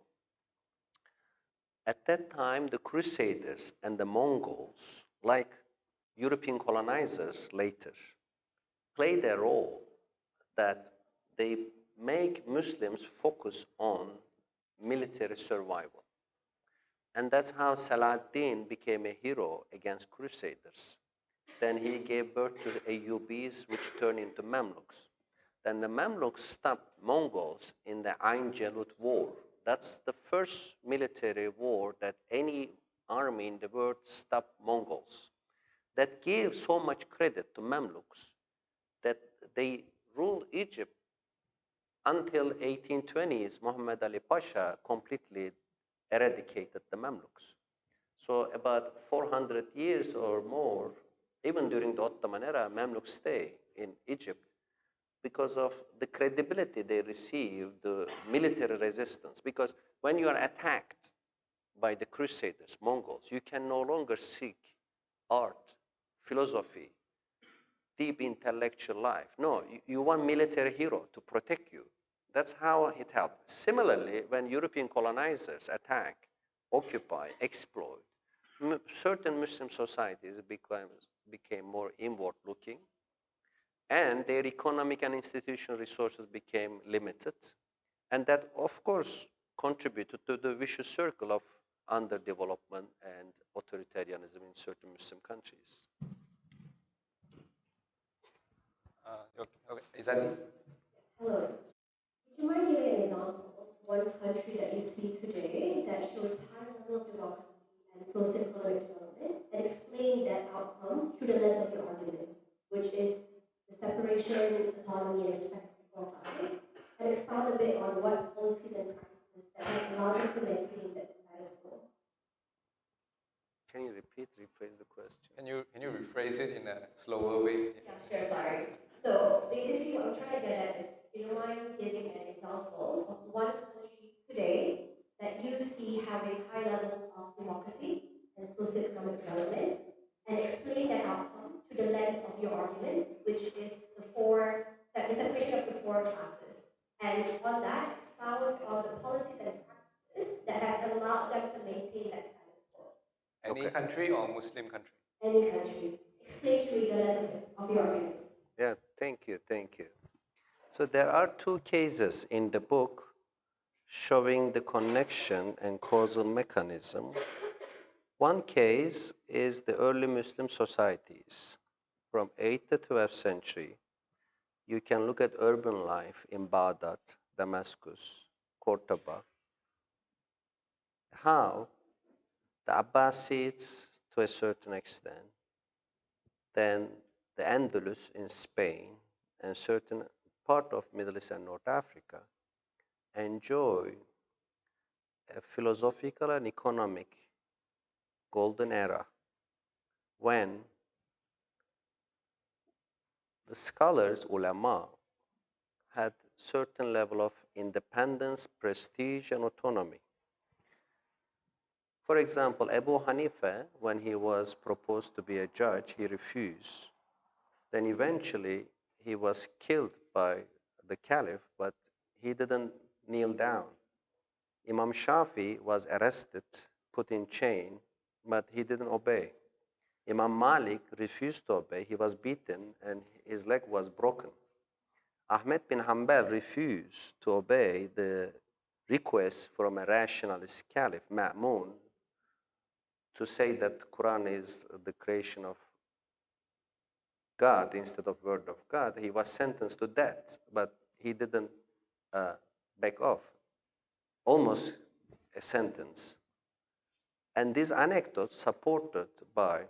S2: at that time, the Crusaders and the Mongols, like European colonizers later, played a role that they make Muslims focus on military survival. And that's how Saladin became a hero against Crusaders. Then he gave birth to Ayyubis, which turned into Mamluks. Then the Mamluks stopped Mongols in the Ain Jalut War. That's the first military war that any army in the world stopped Mongols. That gave so much credit to Mamluks that they ruled Egypt until 1820s. Muhammad Ali Pasha completely eradicated the Mamluks. So about 400 years or more, even during the Ottoman era, Mamluks stay in Egypt because of the credibility they received, the military resistance. Because when you are attacked by the Crusaders, Mongols, you can no longer seek art, philosophy, deep intellectual life. No, you want military hero to protect you. That's how it helped. Similarly, when European colonizers attack, occupy, exploit, certain Muslim societies became more inward-looking, and their economic and institutional resources became limited. And that, of course, contributed to the vicious circle of underdevelopment and authoritarianism in certain Muslim countries.
S1: Okay. Is that it?
S4: Hello. Would you mind giving an example of one country that you see today that shows high level of democracy and socio-economic development, and explain that outcome through the lens of your argument, which is the separation, autonomy, and respect for classes, and expound a bit on what policies and practices that have allowed you to maintain that status quo?
S2: Can you rephrase the question?
S1: Can you rephrase it in a slower way?
S4: Yeah, sure, sorry. So basically what I'm trying to get at is, you don't mind giving an example of one country today that you see having high levels of democracy and socioeconomic development, and explain that outcome through the lens of your argument, which is the separation of the four classes. And on that, expound on the policies and practices that has allowed them to maintain that status quo.
S1: Any country or Muslim country?
S4: Any country. Explain to me the lens of your argument.
S2: Yeah, thank you. So there are two cases in the book showing the connection and causal mechanism. One case is the early Muslim societies from 8th to 12th century. You can look at urban life in Baghdad, Damascus, Cordoba. How the Abbasids, to a certain extent, then the Andalus in Spain, and certain part of Middle East and North Africa enjoy a philosophical and economic golden era when the scholars, ulama, had certain level of independence, prestige, and autonomy. For example, Abu Hanifa, when he was proposed to be a judge, he refused. Then eventually he was killed by the caliph, but he didn't kneel down. Imam Shafi was arrested, put in chain, but he didn't obey. Imam Malik refused to obey. He was beaten and his leg was broken. Ahmet bin Hanbal refused to obey the request from a rationalist caliph, Ma'mun, to say that the Quran is the creation of God instead of word of God. He was sentenced to death, but he didn't back off. Almost a sentence. And these anecdotes supported by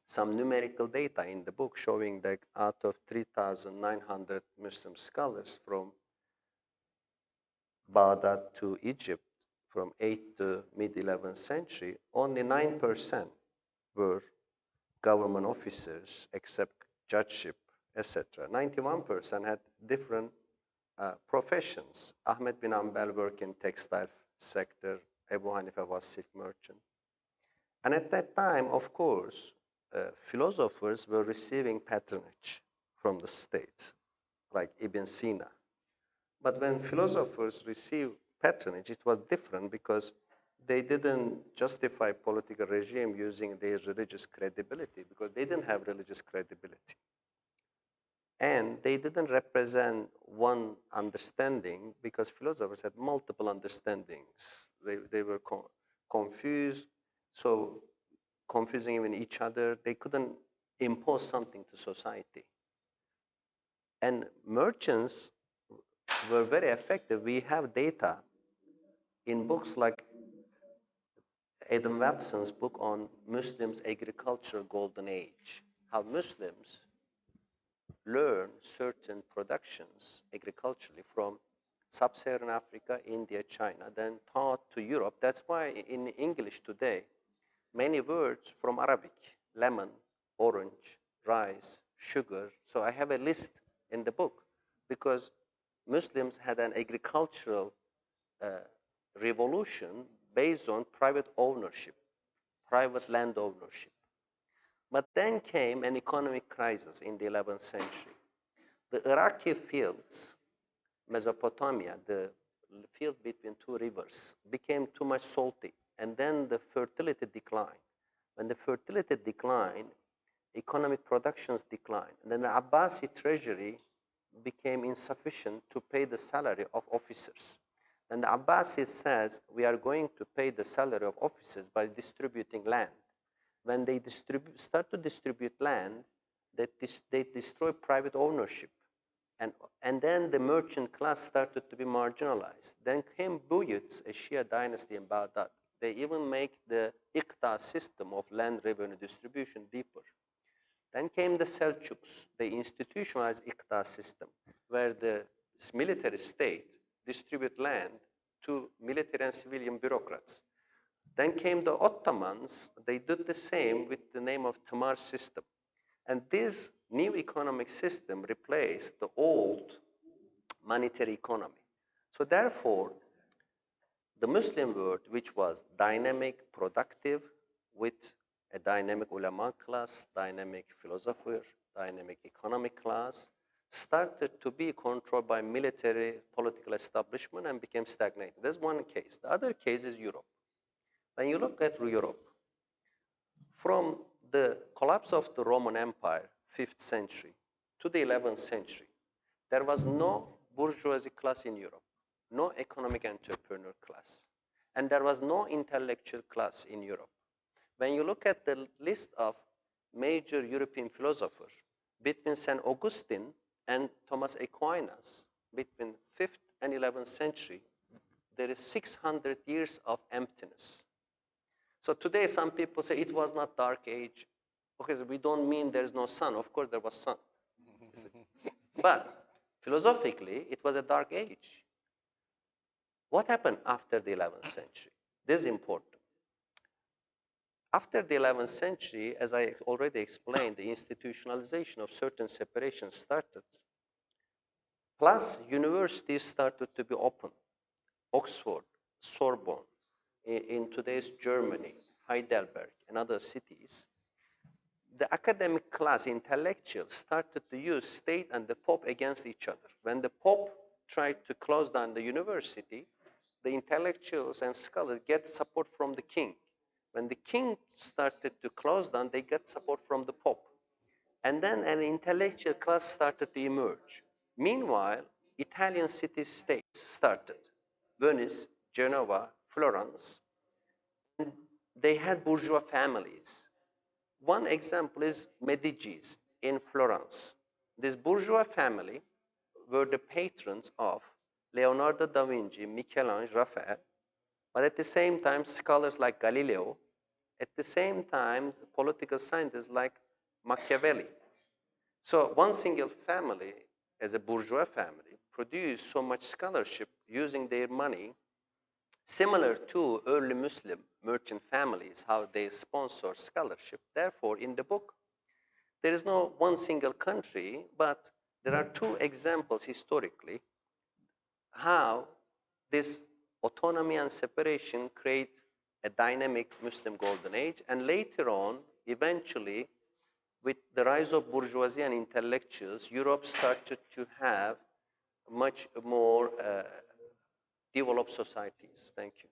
S2: some numerical data in the book showing that out of 3,900 Muslim scholars from Baghdad to Egypt from 8th to mid-11th century, only 9% were government officers except judgeship etc. 91% had different professions. Ahmed bin Ambal worked in textile sector. Abu Hanifa was silk merchant. And at that time, of course, philosophers were receiving patronage from the state, like Ibn Sina. But when philosophers received patronage, it was different because they didn't justify political regime using their religious credibility because they didn't have religious credibility. And they didn't represent one understanding because philosophers had multiple understandings. They were confused, so confusing even each other. They couldn't impose something to society. And merchants were very effective. We have data in books like Adam Watson's book on Muslims' agricultural golden age, how Muslims learn certain productions agriculturally from sub-Saharan Africa, India, China, then taught to Europe. That's why in English today, many words from Arabic, lemon, orange, rice, sugar. So I have a list in the book because Muslims had an agricultural revolution based on private ownership, private land ownership. But then came an economic crisis in the 11th century. The Iraqi fields, Mesopotamia, the field between two rivers, became too much salty, and then the fertility declined. When the fertility declined, economic productions declined. And then the Abbasi treasury became insufficient to pay the salary of officers. And the Abbasi says, we are going to pay the salary of officers by distributing land. When they start to distribute land, they destroy private ownership. And then the merchant class started to be marginalized. Then came Buyuts, a Shia dynasty in Baghdad. They even make the Iqta system of land revenue distribution deeper. Then came the Seljuks. They institutionalized Iqta system, where the military state distribute land to military and civilian bureaucrats. Then came the Ottomans. They did the same with the name of Tamar system. And this new economic system replaced the old monetary economy. So therefore, the Muslim world, which was dynamic, productive, with a dynamic ulama class, dynamic philosopher, dynamic economic class, started to be controlled by military political establishment and became stagnated. That's one case. The other case is Europe. When you look at Europe, from the collapse of the Roman Empire, 5th century, to the 11th century, there was no bourgeoisie class in Europe, no economic entrepreneur class, and there was no intellectual class in Europe. When you look at the list of major European philosophers, between St. Augustine and Thomas Aquinas, between 5th and 11th century, there is 600 years of emptiness. So today some people say it was not dark age. Okay, so we don't mean there's no sun. Of course there was sun. But philosophically, it was a dark age. What happened after the 11th century? This is important. After the 11th century, as I already explained, the institutionalization of certain separations started. Plus, universities started to be open. Oxford, Sorbonne, in today's Germany, Heidelberg, and other cities. The academic class, intellectuals, started to use state and the Pope against each other. When the Pope tried to close down the university, the intellectuals and scholars get support from the king. When the king started to close down, they get support from the Pope. And then an intellectual class started to emerge. Meanwhile, Italian city-states started. Venice, Genoa, Florence. And they had bourgeois families. One example is Medici's in Florence. This bourgeois family were the patrons of Leonardo da Vinci, Michelangelo, Raphael, but at the same time, scholars like Galileo, at the same time, political scientists like Machiavelli. So one single family, as a bourgeois family, produced so much scholarship using their money, similar to early Muslim merchant families, how they sponsor scholarship. Therefore, in the book, There is no one single country, but there are two examples historically how this autonomy and separation create a dynamic Muslim golden age, and later on, eventually, with the rise of bourgeoisie and intellectuals, Europe started to have much more developed societies. Thank you.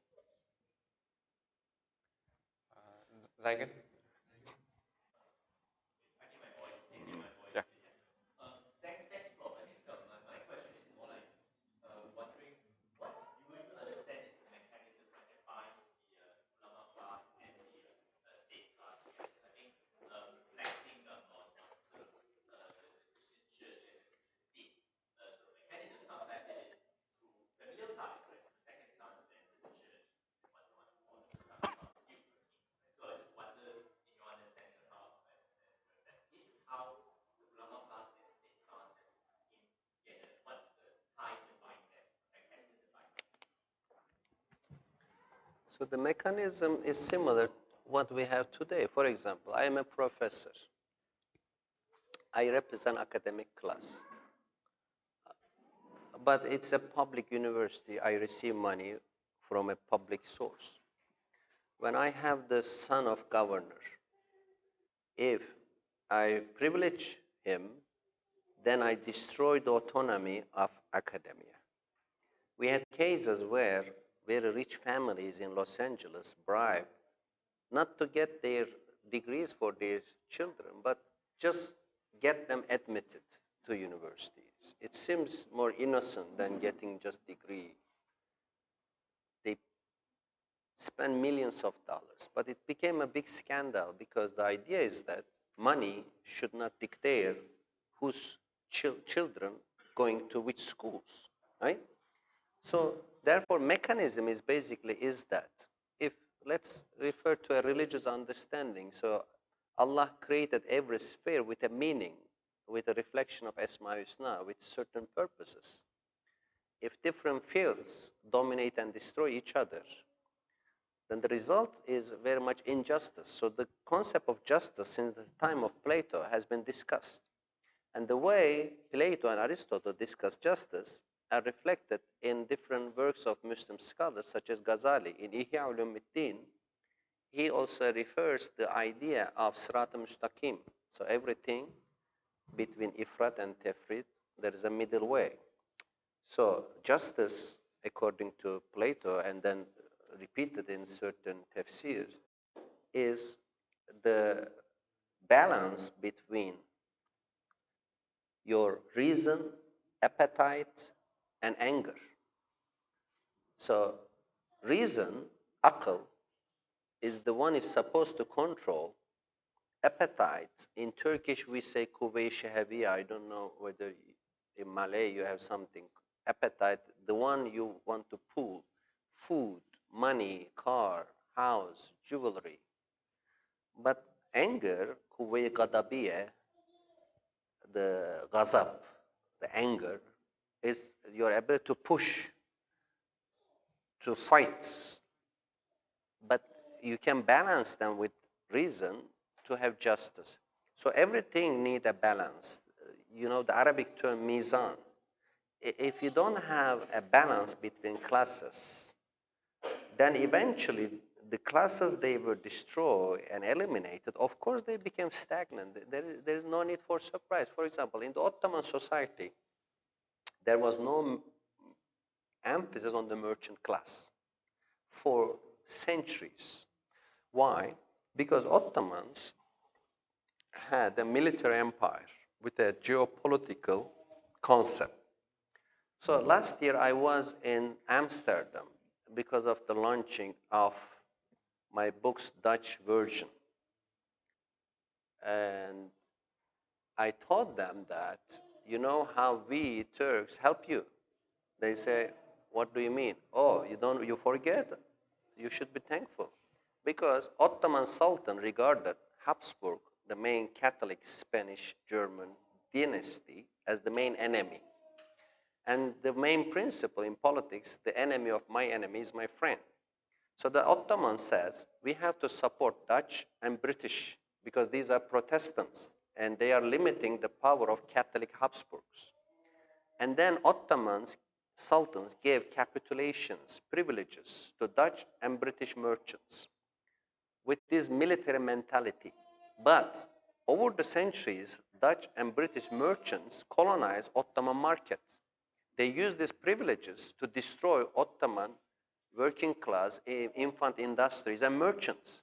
S1: Zaigan? Yeah.
S2: So the mechanism is similar to what we have today. For example, I am a professor. I represent academic class. But it's a public university. I receive money from a public source. When I have the son of governor, if I privilege him, then I destroy the autonomy of academia. We had cases where very rich families in Los Angeles bribe not to get their degrees for their children, but just get them admitted to universities. It seems more innocent than getting just degree. They spend millions of dollars, but it became a big scandal because the idea is that money should not dictate whose children going to which schools, right? So therefore, mechanism is basically is that if let's refer to a religious understanding. So Allah created every sphere with a meaning, with a reflection of Asma Husna, with certain purposes. If different fields dominate and destroy each other, then the result is very much injustice. So the concept of justice since the time of Plato has been discussed. And the way Plato and Aristotle discuss justice are reflected in different works of Muslim scholars, such as Ghazali. In Ihya Ulumuddin, he also refers the idea of Sirat al-Mustaqim. So everything between Ifrat and Tefrit, there is a middle way. So justice, according to Plato, and then repeated in certain tafsirs, is the balance between your reason, appetite, and anger. So reason, aql, is the one is supposed to control appetite. In Turkish, we say kuvve-i şehviye. I don't know whether in Malay you have something. Appetite, the one you want to pull, food, money, car, house, jewelry. But anger, kuvve-i gadabiye, the ghazab, the anger, is your ability to push, to fight. But you can balance them with reason to have justice. So everything needs a balance. You know, the Arabic term mizan. If you don't have a balance between classes, then eventually the classes they were destroyed and eliminated, of course they became stagnant. There is no need for surprise. For example, in the Ottoman society, there was no emphasis on the merchant class for centuries. Why? Because Ottomans had a military empire with a geopolitical concept. So last year I was in Amsterdam because of the launching of my book's Dutch version. And I told them that, you know how we Turks help you. They say, what do you mean? Oh, you forget. You should be thankful. Because Ottoman Sultan regarded Habsburg, the main Catholic Spanish-German dynasty, as the main enemy. And the main principle in politics, the enemy of my enemy is my friend. So the Ottoman says, we have to support Dutch and British because these are Protestants and they are limiting the power of Catholic Habsburgs. And then Ottomans, sultans gave capitulations, privileges to Dutch and British merchants with this military mentality. But over the centuries, Dutch and British merchants colonized Ottoman markets. They used these privileges to destroy Ottoman working class, infant industries, and merchants.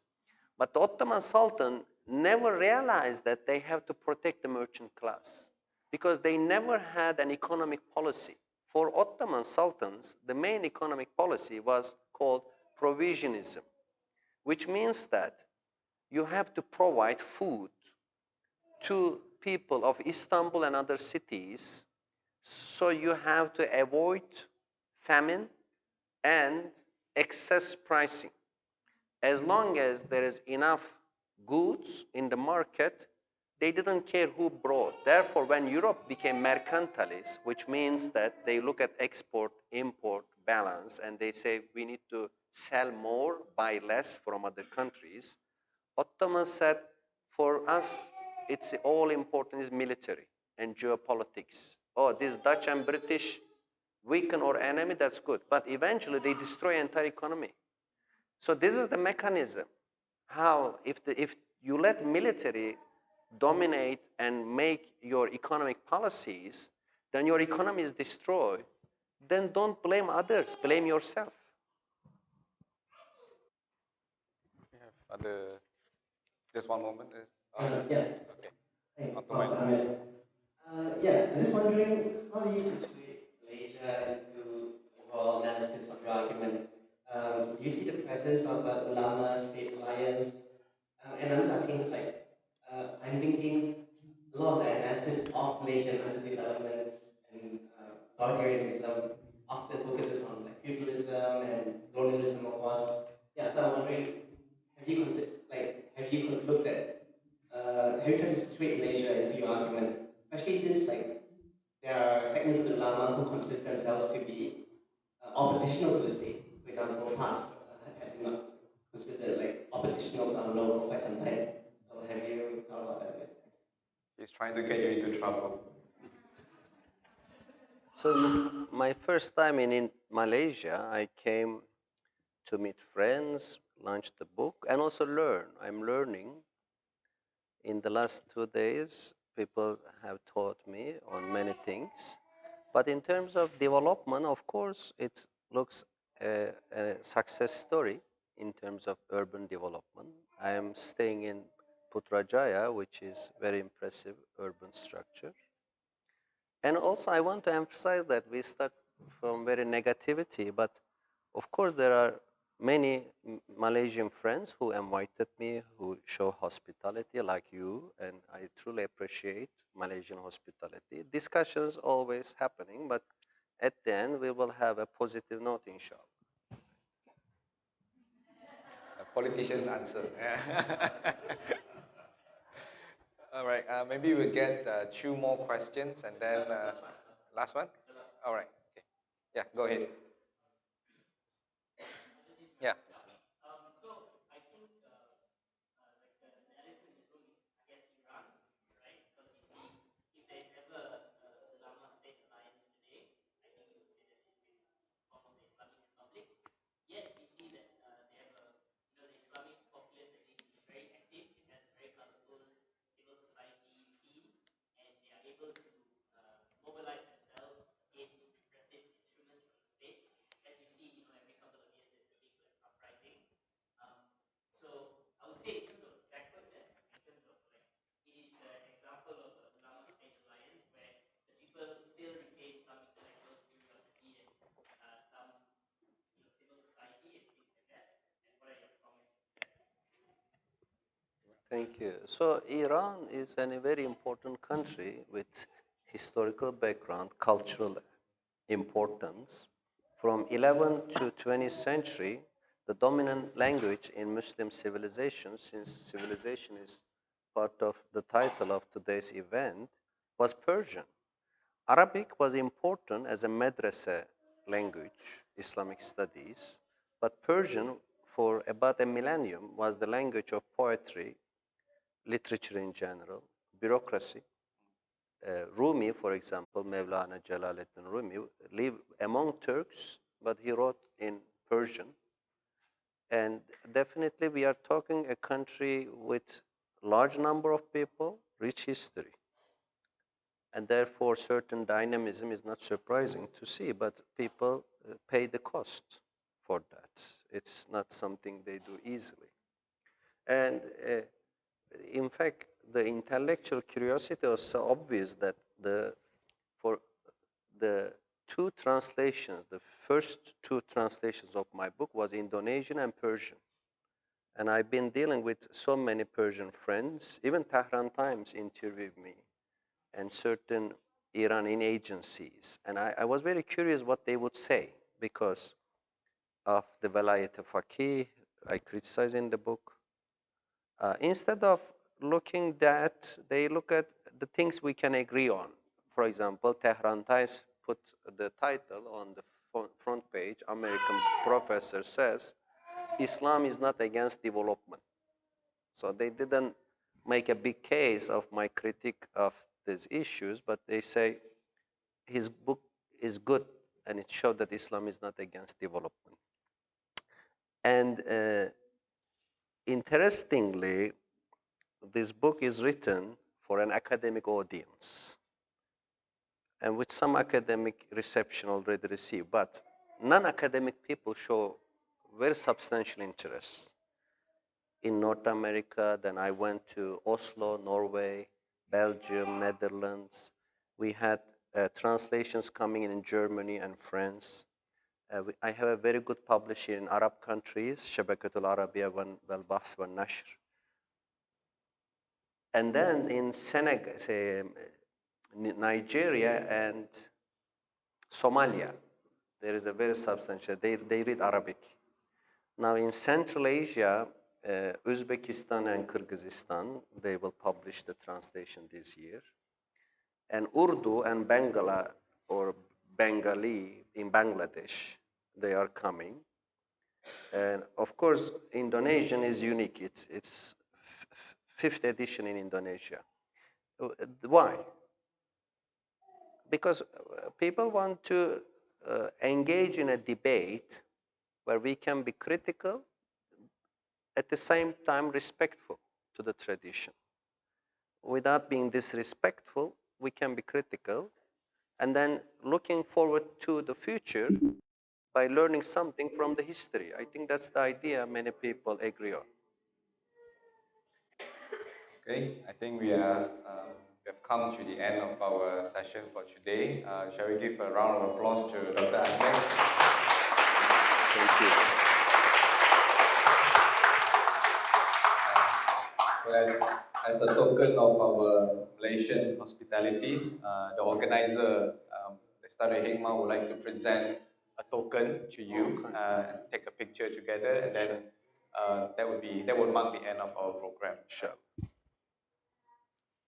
S2: But the Ottoman Sultan never realized that they have to protect the merchant class because they never had an economic policy. For Ottoman sultans, the main economic policy was called provisionism, which means that you have to provide food to people of Istanbul and other cities, so you have to avoid famine and excess pricing. As long as there is enough goods in the market, they didn't care who brought. Therefore, when Europe became mercantilist, which means that they look at export, import balance, and they say we need to sell more, buy less from other countries, Ottomans said, for us, it's all important is military and geopolitics. Oh, this Dutch and British weaken our enemy, that's good. But eventually they destroy entire economy. So this is the mechanism. How, if you let military dominate and make your economic policies, then your economy is destroyed. Then don't blame others, blame yourself.
S1: We have other, just one moment.
S3: Yeah.
S1: Okay.
S3: Hey,
S1: On to
S3: Prof.
S1: my.
S3: Ahmed. Yeah, I'm just wondering, how do you situate Malaysia into overall analysis of your argument? Do you see the presence of ulama state alliance? And I'm just asking, like, I'm thinking a lot of the analysis of Malaysian underdevelopment and authoritarianism often focuses on like feudalism and colonialism, of course. Yeah, so I'm wondering, have you looked at have you tried to situate Malaysia into your argument, especially since like there are segments of the ulama who consider themselves to be oppositional to the state. For example, PAS has been considered like oppositional to UMNO for quite some time. So have you thought about that?
S1: He's trying to get you into trouble.
S2: So my first time in Malaysia, I came to meet friends, launch the book, and also learn. I'm learning. In the last 2 days, people have taught me on many things. But in terms of development, of course, it looks a success story in terms of urban development. I am staying in Putrajaya, which is very impressive urban structure. And also, I want to emphasize that we start from very negativity, but of course, there are many Malaysian friends who invited me, who show hospitality like you, and I truly appreciate Malaysian hospitality. Discussions always happening, but at the end, we will have a positive note, inshallah.
S1: A politician's answer. All right, maybe we'll get two more questions and then last one. All right. Okay. Yeah, go ahead. Yeah.
S2: Thank you. So Iran is a very important country with historical background, cultural importance. From 11th to 20th century, the dominant language in Muslim civilization, since civilization is part of the title of today's event, was Persian. Arabic was important as a madrasa language, Islamic studies, but Persian for about a millennium was the language of poetry, literature in general, bureaucracy. Rumi, for example, Mevlana Celaleddin Rumi, lived among Turks, but he wrote in Persian. And definitely we are talking a country with large number of people, rich history. And therefore certain dynamism is not surprising to see, but people pay the cost for that. It's not something they do easily. And in fact, the intellectual curiosity was so obvious that for the two translations, the first two translations of my book was Indonesian and Persian. And I've been dealing with so many Persian friends. Even Tehran Times interviewed me and certain Iranian agencies. And I was very curious what they would say because of the Velayet-i Faqih I criticize in the book. Instead of looking that, they look at the things we can agree on. For example, Tehran Times put the title on the front page, American professor says, Islam is not against development. So they didn't make a big case of my critique of these issues, but they say his book is good and it showed that Islam is not against development. And interestingly, this book is written for an academic audience and with some academic reception already received, but non-academic people show very substantial interest. In North America, then I went to Oslo, Norway, Belgium, Netherlands. We had translations coming in Germany and France. I have a very good publisher in Arab countries, Shabakatul Arabiya wal Bahs wal Nashr. And then in Senegal, Nigeria and Somalia, there is a very substantial, they read Arabic. Now in Central Asia, Uzbekistan and Kyrgyzstan, they will publish the translation this year. And Urdu and Bangla or Bengali in Bangladesh, they are coming. And of course, Indonesian is unique. It's fifth edition in Indonesia. Why? Because people want to engage in a debate where we can be critical, at the same time respectful to the tradition. Without being disrespectful, we can be critical, and then looking forward to the future by learning something from the history. I think that's the idea many people agree on.
S1: Okay, I think we have come to the end of our session for today. Shall we give a round of applause to Dr. Ahmed?
S2: Thank you.
S1: So as a token of our Malaysian hospitality, the organizer, Lestari Hikmah, would like to present a token to you and take a picture together, and then that would mark the end of our program.
S2: Sure.